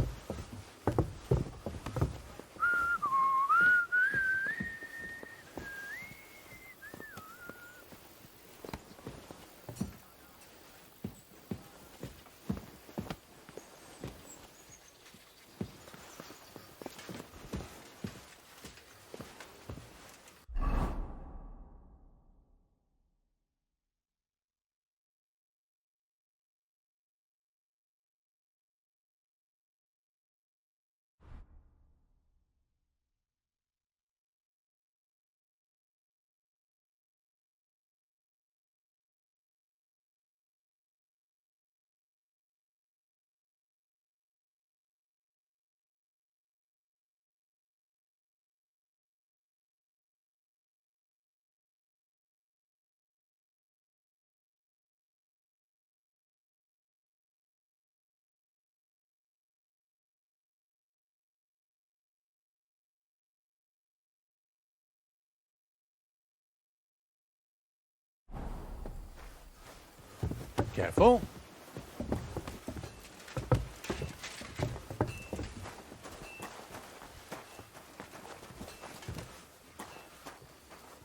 Careful.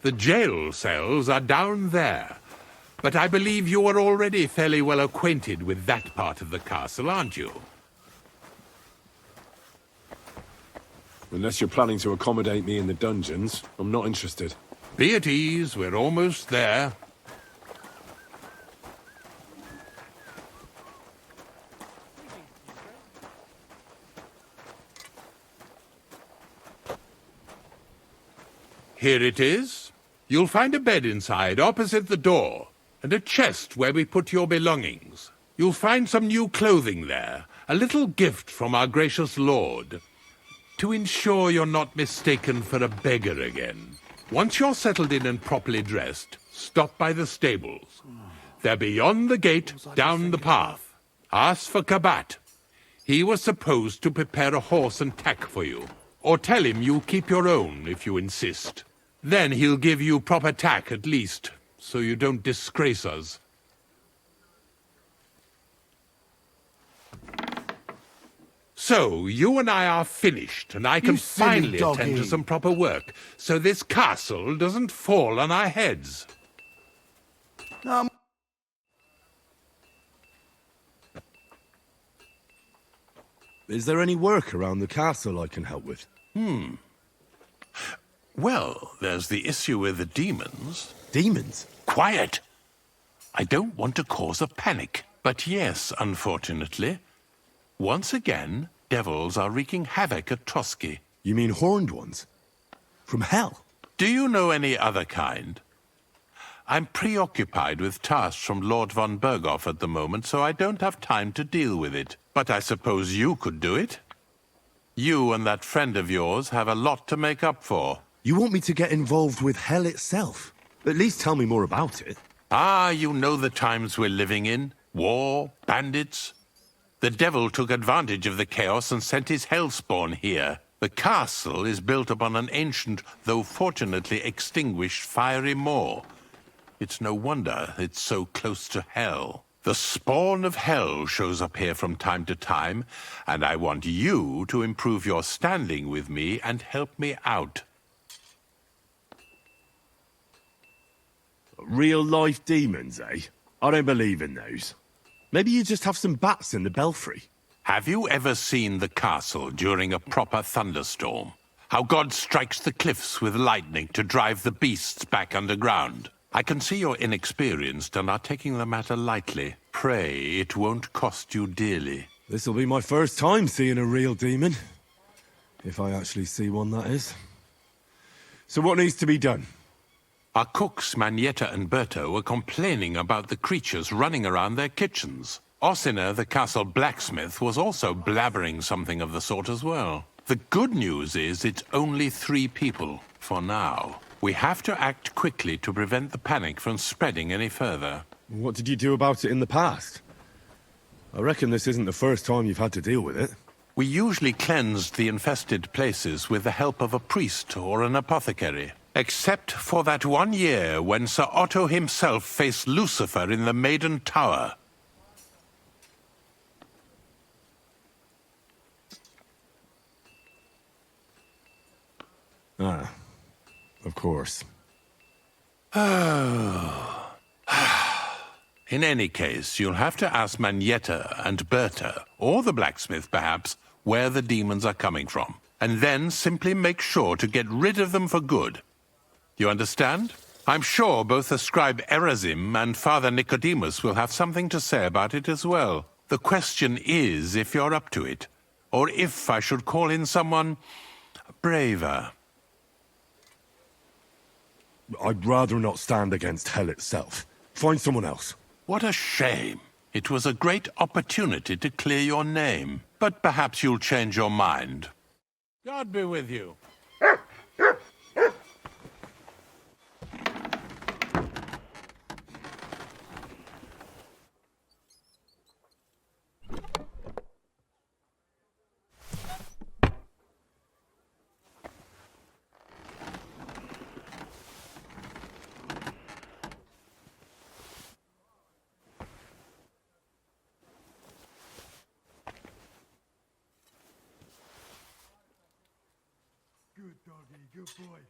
The jail cells are down there. But I believe you are already fairly well acquainted with that part of the castle, aren't you? Unless you're planning to accommodate me in the dungeons, I'm not interested. Be at ease, we're almost there. Here it is. You'll find a bed inside, opposite the door, and a chest where we put your belongings. You'll find some new clothing there, a little gift from our gracious lord, to ensure you're not mistaken for a beggar again. Once you're settled in and properly dressed, stop by the stables. They're beyond the gate, down the path. Ask for Kabat. He was supposed to prepare a horse and tack for you. Or tell him you'll keep your own if you insist. Then he'll give you proper tack at least, so you don't disgrace us. So, you and I are finished, and I can finally attend to some proper work, so this castle doesn't fall on our heads. Is there any work around the castle I can help with? Well, there's the issue with the demons. Demons? Quiet! I don't want to cause a panic, but yes, unfortunately. Once again, devils are wreaking havoc at Trotsky. You mean horned ones? From hell? Do you know any other kind? I'm preoccupied with tasks from Lord von Berghoff at the moment, so I don't have time to deal with it. But I suppose you could do it? You and that friend of yours have a lot to make up for. You want me to get involved with hell itself? At least tell me more about it. Ah, you know the times we're living in. War, bandits. The devil took advantage of the chaos and sent his hellspawn here. The castle is built upon an ancient, though fortunately extinguished, fiery moor. It's no wonder it's so close to hell. The spawn of hell shows up here from time to time, and I want you to improve your standing with me and help me out. Real-life demons, eh? I don't believe in those. Maybe you just have some bats in the belfry. Have you ever seen the castle during a proper thunderstorm? How God strikes the cliffs with lightning to drive the beasts back underground? I can see you're inexperienced and are taking the matter lightly. Pray it won't cost you dearly. This'll be my first time seeing a real demon. If I actually see one, that is. So what needs to be done? Our cooks, Manietta and Berto, were complaining about the creatures running around their kitchens. Ossiner, the castle blacksmith, was also blabbering something of the sort as well. The good news is it's only 3 people, for now. We have to act quickly to prevent the panic from spreading any further. What did you do about it in the past? I reckon this isn't the first time you've had to deal with it. We usually cleansed the infested places with the help of a priest or an apothecary. Except for that one year when Sir Otto himself faced Lucifer in the Maiden Tower. course. In any case, you'll have to ask Manietta and Berta, or the blacksmith perhaps, where the demons are coming from. And then simply make sure to get rid of them for good. You understand? I'm sure both the scribe Erasim and Father Nicodemus will have something to say about it as well. The question is if you're up to it, or if I should call in someone braver. I'd rather not stand against hell itself. Find someone else. What a shame. It was a great opportunity to clear your name. But perhaps you'll change your mind. God be with you. Good doggy, good boy.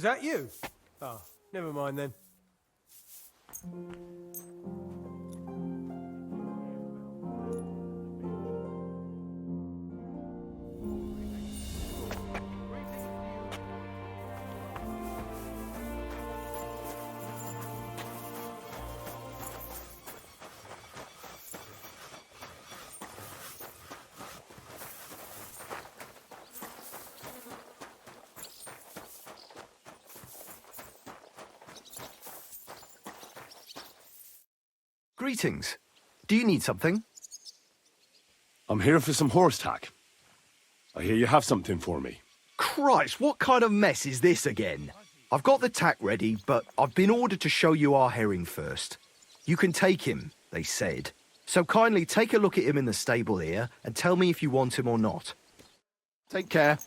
Was that you? Oh, never mind then. Greetings. Do you need something? I'm here for some horse tack. I hear you have something for me. Christ, what kind of mess is this again? I've got the tack ready, but I've been ordered to show you our herring first. You can take him, they said. So kindly take a look at him in the stable here and tell me if you want him or not. Take care.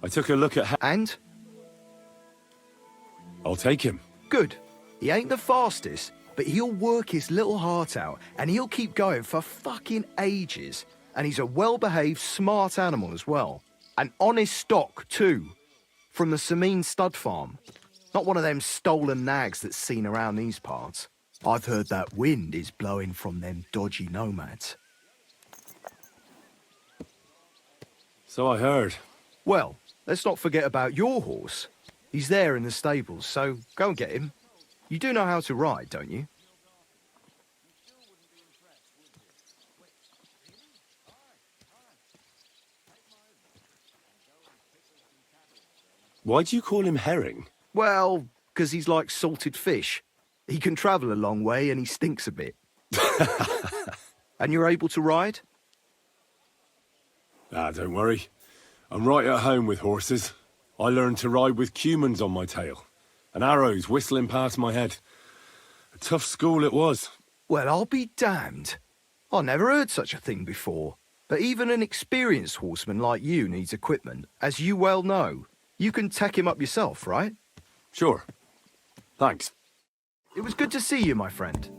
I took a look at... And? I'll take him. Good. He ain't the fastest, but he'll work his little heart out, and he'll keep going for fucking ages. And he's a well-behaved, smart animal as well. An honest stock, too. From the Sameen stud farm. Not one of them stolen nags that's seen around these parts. I've heard that wind is blowing from them dodgy nomads. So I heard. Well, let's not forget about your horse. He's there in the stables, so go and get him. You do know how to ride, don't you? Why do you call him herring? Well, because he's like salted fish. He can travel a long way and he stinks a bit. And you're able to ride? Ah, don't worry. I'm right at home with horses. I learned to ride with cumans on my tail, and arrows whistling past my head. A tough school it was. Well, I'll be damned. I never heard such a thing before. But even an experienced horseman like you needs equipment, as you well know. You can tack him up yourself, right? Sure. Thanks. It was good to see you, my friend.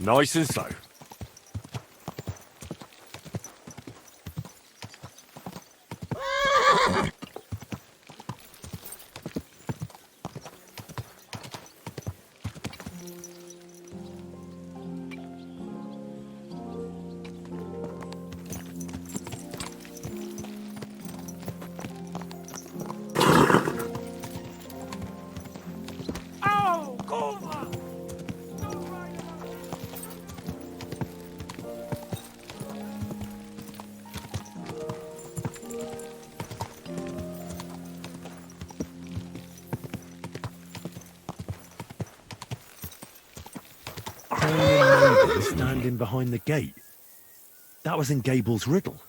Nice and slow. Standing behind the gate. That was in Gable's riddle.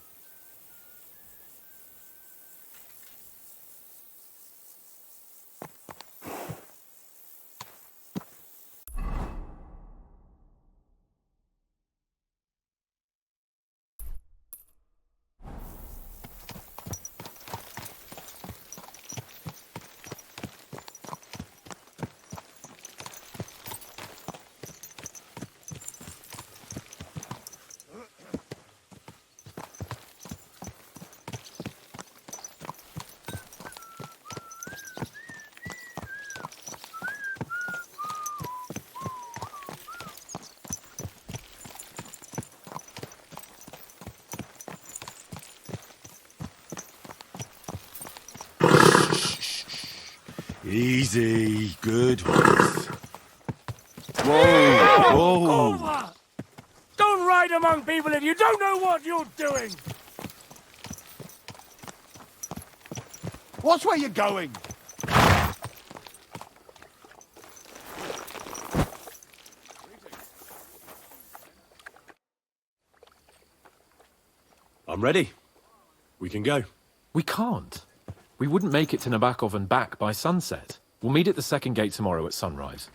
Easy. Good horse. Whoa! Whoa! Over! Don't ride among people if you don't know what you're doing! Watch where you're going! I'm ready. We can go. We can't. We wouldn't make it to Nabokov and back by sunset. We'll meet at the second gate tomorrow at sunrise.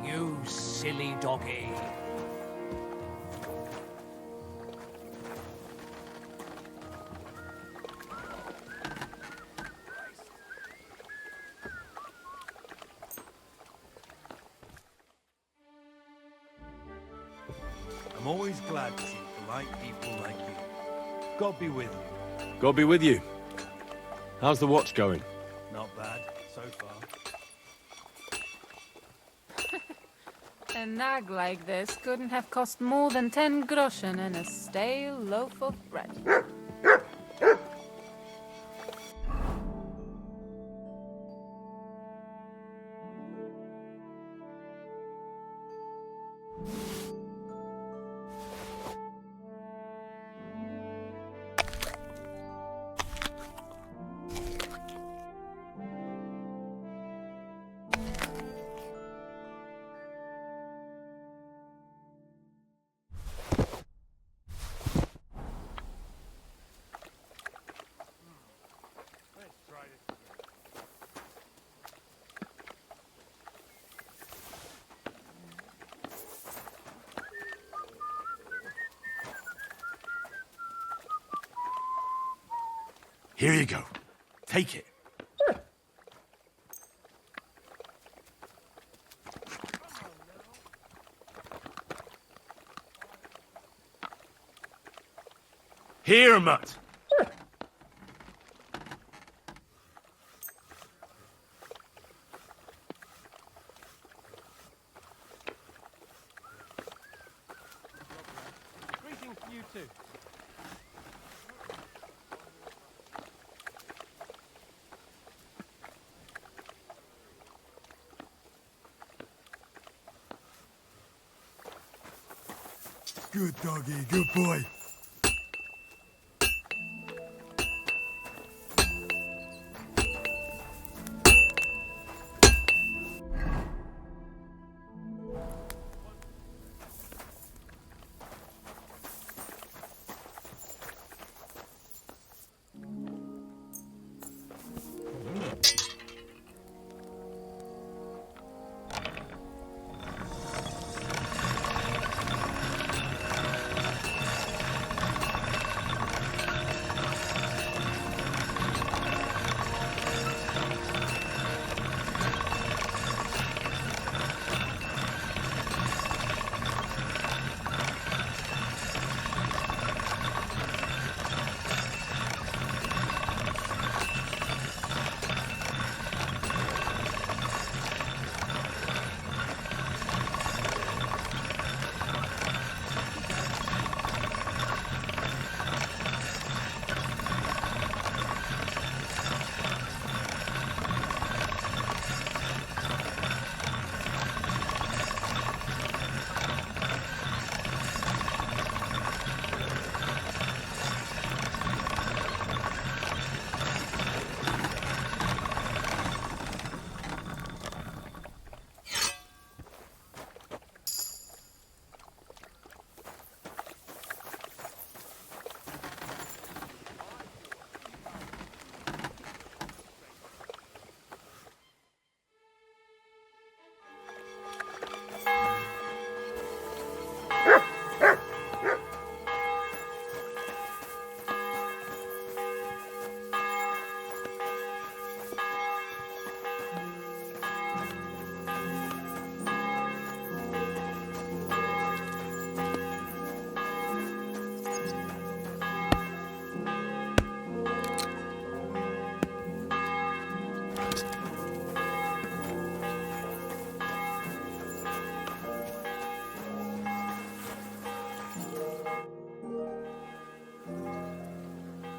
You silly doggy. I'm always glad to see polite people like you. God be with you. God be with you. How's the watch going? Not bad, so far. A nag like this couldn't have cost more than 10 groschen and a stale loaf of bread. Here you go. Take it. Here, Mutt. Greetings to you too. Good doggy, good boy.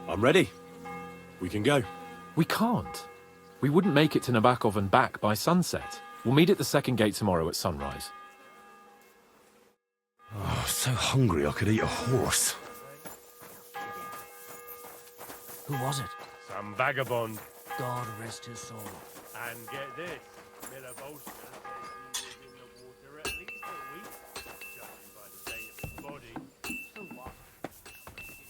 I'm ready. We can go. We can't. We wouldn't make it to Nabokov and back by sunset. We'll meet at the second gate tomorrow at sunrise. Oh, so hungry I could eat a horse. Who was it? Some vagabond. God rest his soul. And get this, Miller Bolster says he was in the water at least a week, judging by the state of his body. So what?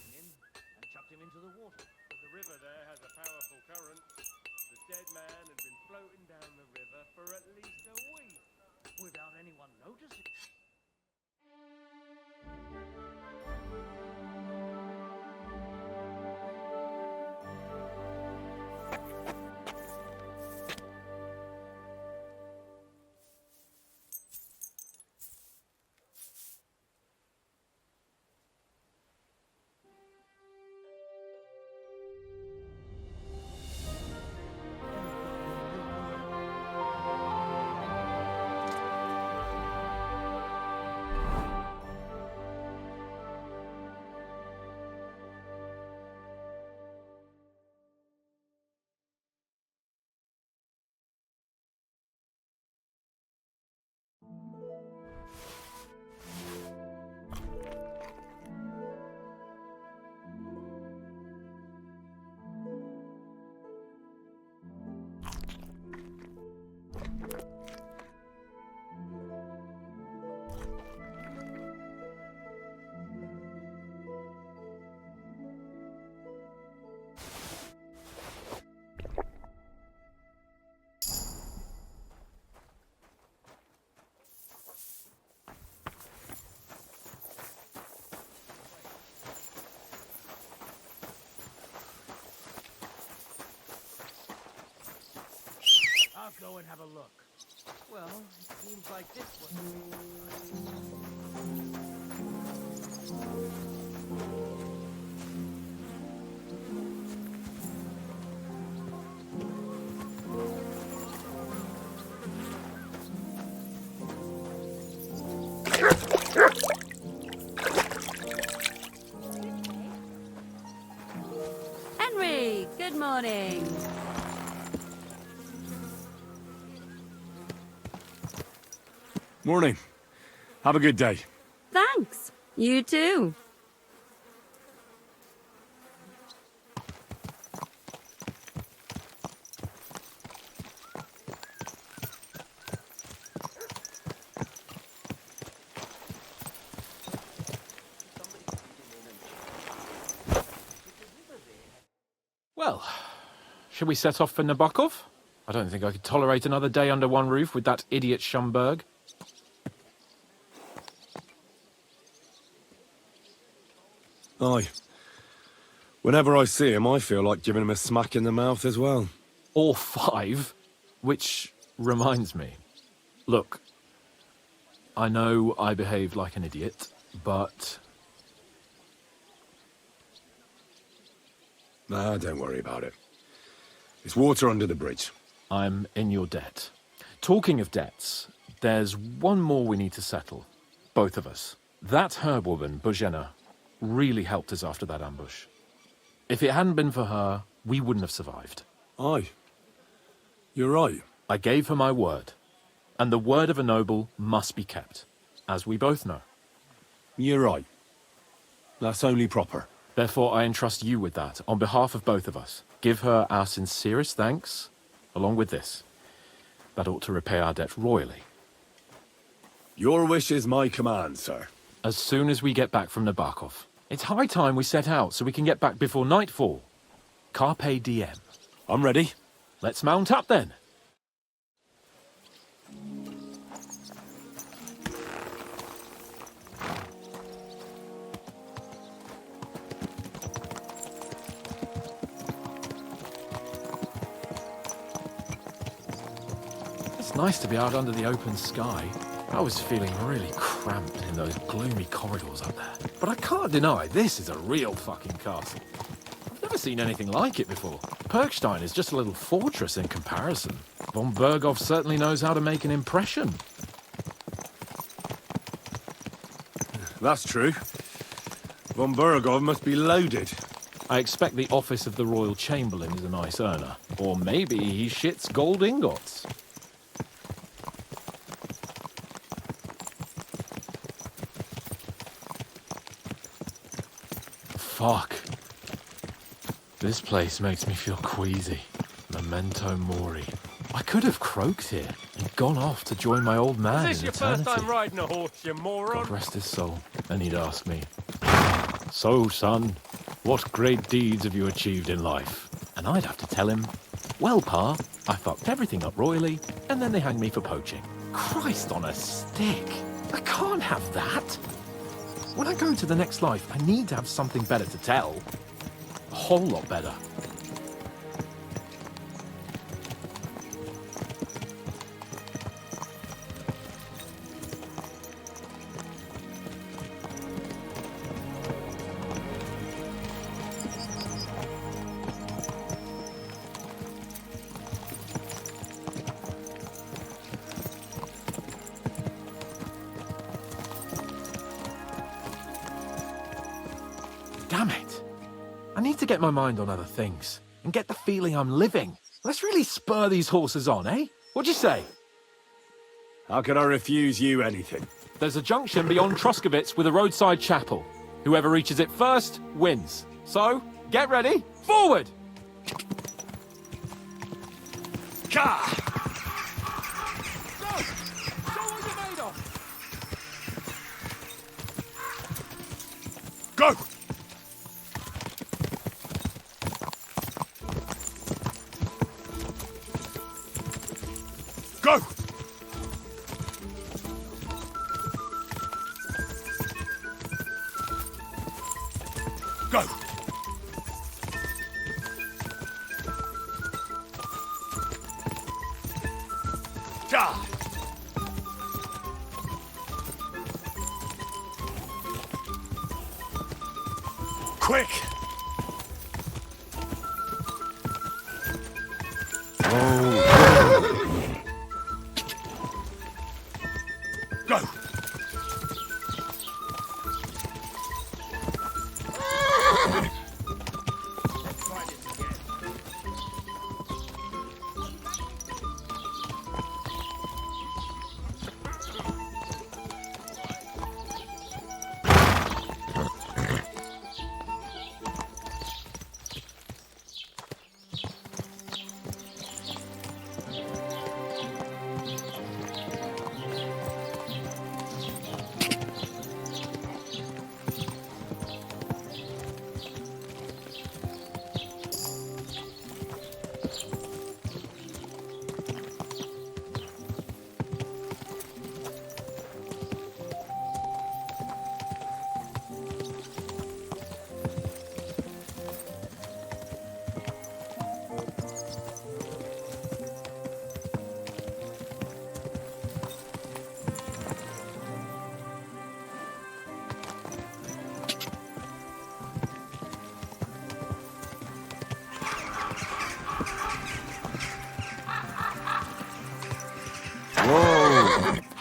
Him and chucked him into the water. But the river there has a powerful current. The dead man had been floating down the river for at least a week. Without anyone noticing. I'll go and have a look. Well, it seems like this one. Henry, good morning. Morning. Have a good day. Thanks. You too. Well, should we set off for Nabokov? I don't think I could tolerate another day under one roof with that idiot Schumberg. Aye. Whenever I see him, I feel like giving him a smack in the mouth as well. Or 5. Which reminds me. Look, I know I behaved like an idiot, but... Nah, don't worry about it. It's water under the bridge. I'm in your debt. Talking of debts, there's one more we need to settle. Both of us. That herb-woman, Bozhena, really helped us after that ambush. If it hadn't been for her, we wouldn't have survived. Aye. You're right. I gave her my word. And the word of a noble must be kept, as we both know. You're right. That's only proper. Therefore, I entrust you with that, on behalf of both of us. Give her our sincerest thanks, along with this. That ought to repay our debt royally. Your wish is my command, sir. As soon as we get back from Nabokov. It's high time we set out so we can get back before nightfall. Carpe diem. I'm ready. Let's mount up then. It's nice to be out under the open sky. I was feeling really cramped in those gloomy corridors up there. But I can't deny, this is a real fucking castle. I've never seen anything like it before. Perkstein is just a little fortress in comparison. Von Berghoff certainly knows how to make an impression. That's true. Von Berghoff must be loaded. I expect the office of the Royal Chamberlain is a nice earner. Or maybe he shits gold ingots. Fuck. This place makes me feel queasy. Memento mori. I could have croaked here and gone off to join my old man Is this in your eternity. first time riding a horse, you moron? God rest his soul. And he'd ask me, "So, son, what great deeds have you achieved in life?" And I'd have to tell him, "Well, Pa, I fucked everything up royally, and then they hanged me for poaching." Christ on a stick. I can't have that. When I go to the next life, I need to have something better to tell. A whole lot better. Damn it. I need to get my mind on other things and get the feeling I'm living. Let's really spur these horses on, eh? What'd you say? How can I refuse you anything? There's a junction beyond Troskowitz with a roadside chapel. Whoever reaches it first wins. So, get ready. Forward! Gah! Go! Go! Go! Ja! Quick! Go!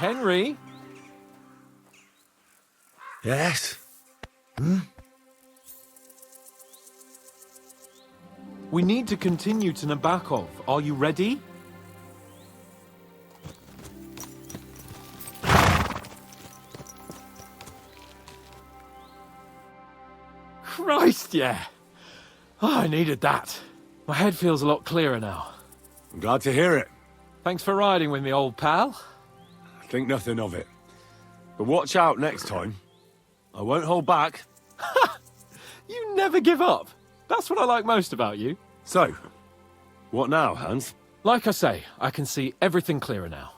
Henry? Yes? We need to continue to Nabokov. Are you ready? Christ, yeah. Oh, I needed that. My head feels a lot clearer now. I'm glad to hear it. Thanks for riding with me, old pal. Think nothing of it. But watch out next time. I won't hold back. You never give up. That's what I like most about you. So, what now, Hans? Like I say, I can see everything clearer now.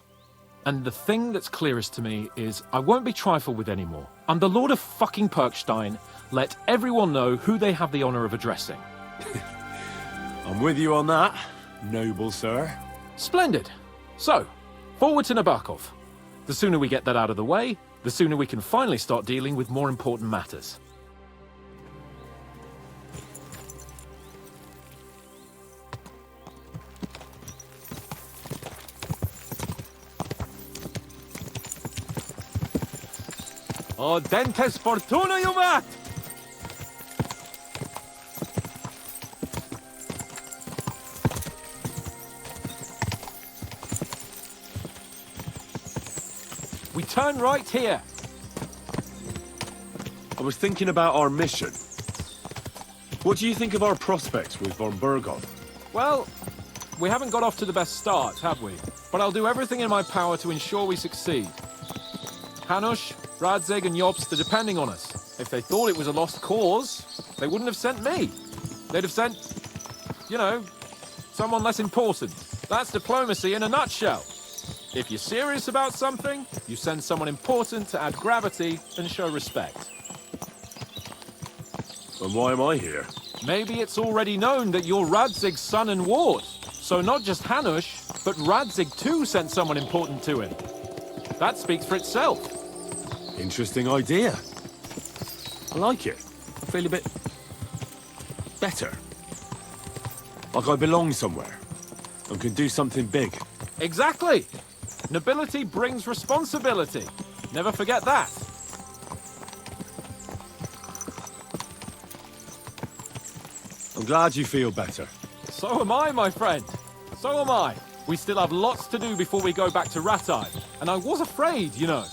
And the thing that's clearest to me is I won't be trifled with anymore. I'm the Lord of fucking Perkstein. Let everyone know who they have the honor of addressing. I'm with you on that, noble sir. Splendid. So, forward to Nabokov. The sooner we get that out of the way, the sooner we can finally start dealing with more important matters. Dentes fortuna juvat! We turn right here. I was thinking about our mission. What do you think of our prospects with von Berghoff? Well, we haven't got off to the best start, have we? But I'll do everything in my power to ensure we succeed. Hanush, Radzig and Jobst are depending on us. If they thought it was a lost cause, they wouldn't have sent me. They'd have sent, you know, someone less important. That's diplomacy in a nutshell. If you're serious about something, you send someone important to add gravity and show respect. And why am I here? Maybe it's already known that you're Radzig's son and ward. So not just Hanush, but Radzig too sent someone important to him. That speaks for itself. Interesting idea. I like it. I feel a bit better. Like I belong somewhere and can do something big. Exactly. Nobility brings responsibility. Never forget that. I'm glad you feel better. So am I, my friend. So am I. We still have lots to do before we go back to Ratai. And I was afraid, you know,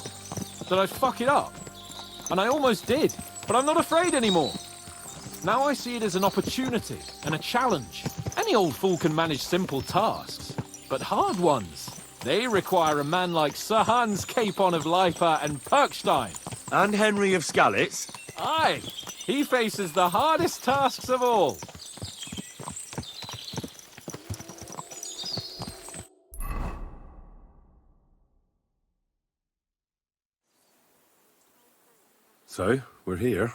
that I'd fuck it up. And I almost did. But I'm not afraid anymore. Now I see it as an opportunity and a challenge. Any old fool can manage simple tasks. But hard ones, they require a man like Sir Hans Capon of Lipa and Perkstein. And Henry of Skalitz. Aye, he faces the hardest tasks of all. So, we're here.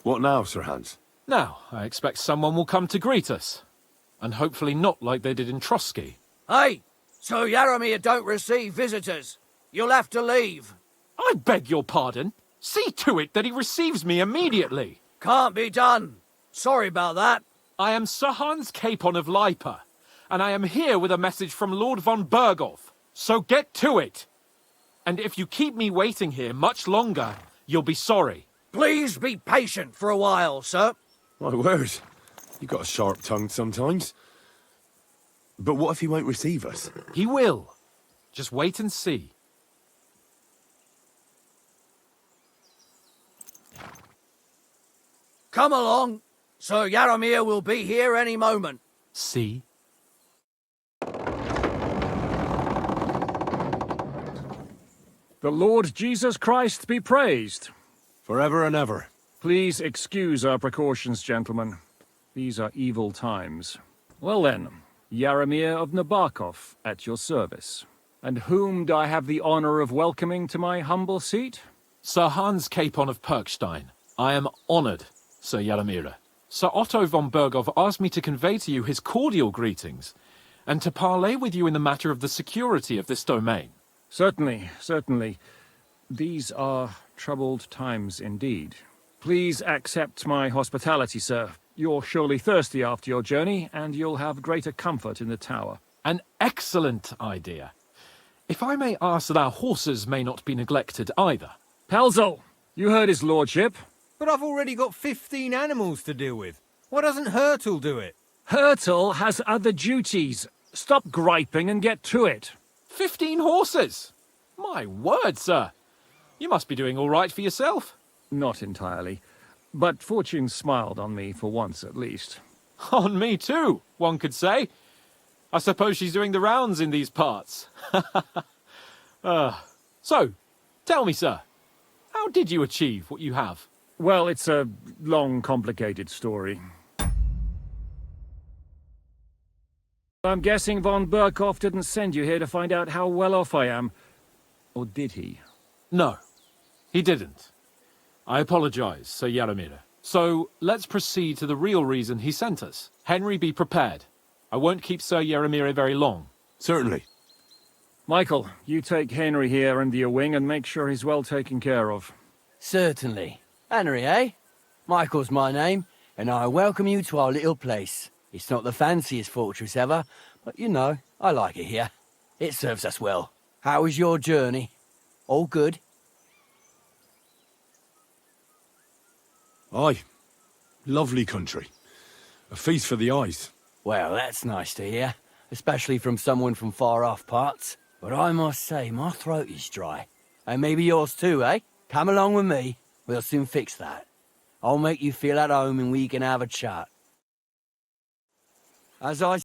What now, Sir Hans? Now, I expect someone will come to greet us. And hopefully not like they did in Trotsky. Hey! So Yaromir don't receive visitors. You'll have to leave. I beg your pardon. See to it that he receives me immediately. Can't be done. Sorry about that. I am Sir Hans Capon of Lipa, and I am here with a message from Lord von Berghoff. So get to it. And if you keep me waiting here much longer, you'll be sorry. Please be patient for a while, sir. My word. You got a sharp tongue sometimes. But what if he won't receive us? He will. Just wait and see. Come along. Sir Yaromir will be here any moment. See? The Lord Jesus Christ be praised. Forever and ever. Please excuse our precautions, gentlemen. These are evil times. Well then, Yaromir of Nabokov at your service. And whom do I have the honor of welcoming to my humble seat? Sir Hans Capon of Perkstein. I am honored, Sir Yaromir. Sir Otto von Berghoff asked me to convey to you his cordial greetings, and to parley with you in the matter of the security of this domain. Certainly, certainly. These are troubled times indeed. Please accept my hospitality, sir. You're surely thirsty after your journey, and you'll have greater comfort in the tower. An excellent idea. If I may ask that our horses may not be neglected either. Pelzel, you heard his lordship. But I've already got 15 animals to deal with. Why doesn't Hurtle do it? Hurtle has other duties. Stop griping and get to it. 15 horses? My word, sir. You must be doing all right for yourself. Not entirely. But fortune smiled on me for once at least. On me too, one could say. I suppose she's doing the rounds in these parts. So, tell me, sir, how did you achieve what you have? Well, it's a long, complicated story. I'm guessing von Burkhoff didn't send you here to find out how well off I am. Or did he? No, he didn't. I apologize, Sir Yaramir. So, let's proceed to the real reason he sent us. Henry, be prepared. I won't keep Sir Yaramir very long. Certainly. Michael, you take Henry here under your wing and make sure he's well taken care of. Certainly. Henry, eh? Michael's my name, and I welcome you to our little place. It's not the fanciest fortress ever, but you know, I like it here. It serves us well. How was your journey? All good? Aye. Lovely country. A feast for the eyes. Well, that's nice to hear, especially from someone from far-off parts. But I must say, my throat is dry. And maybe yours too, eh? Come along with me. We'll soon fix that. I'll make you feel at home and we can have a chat. As I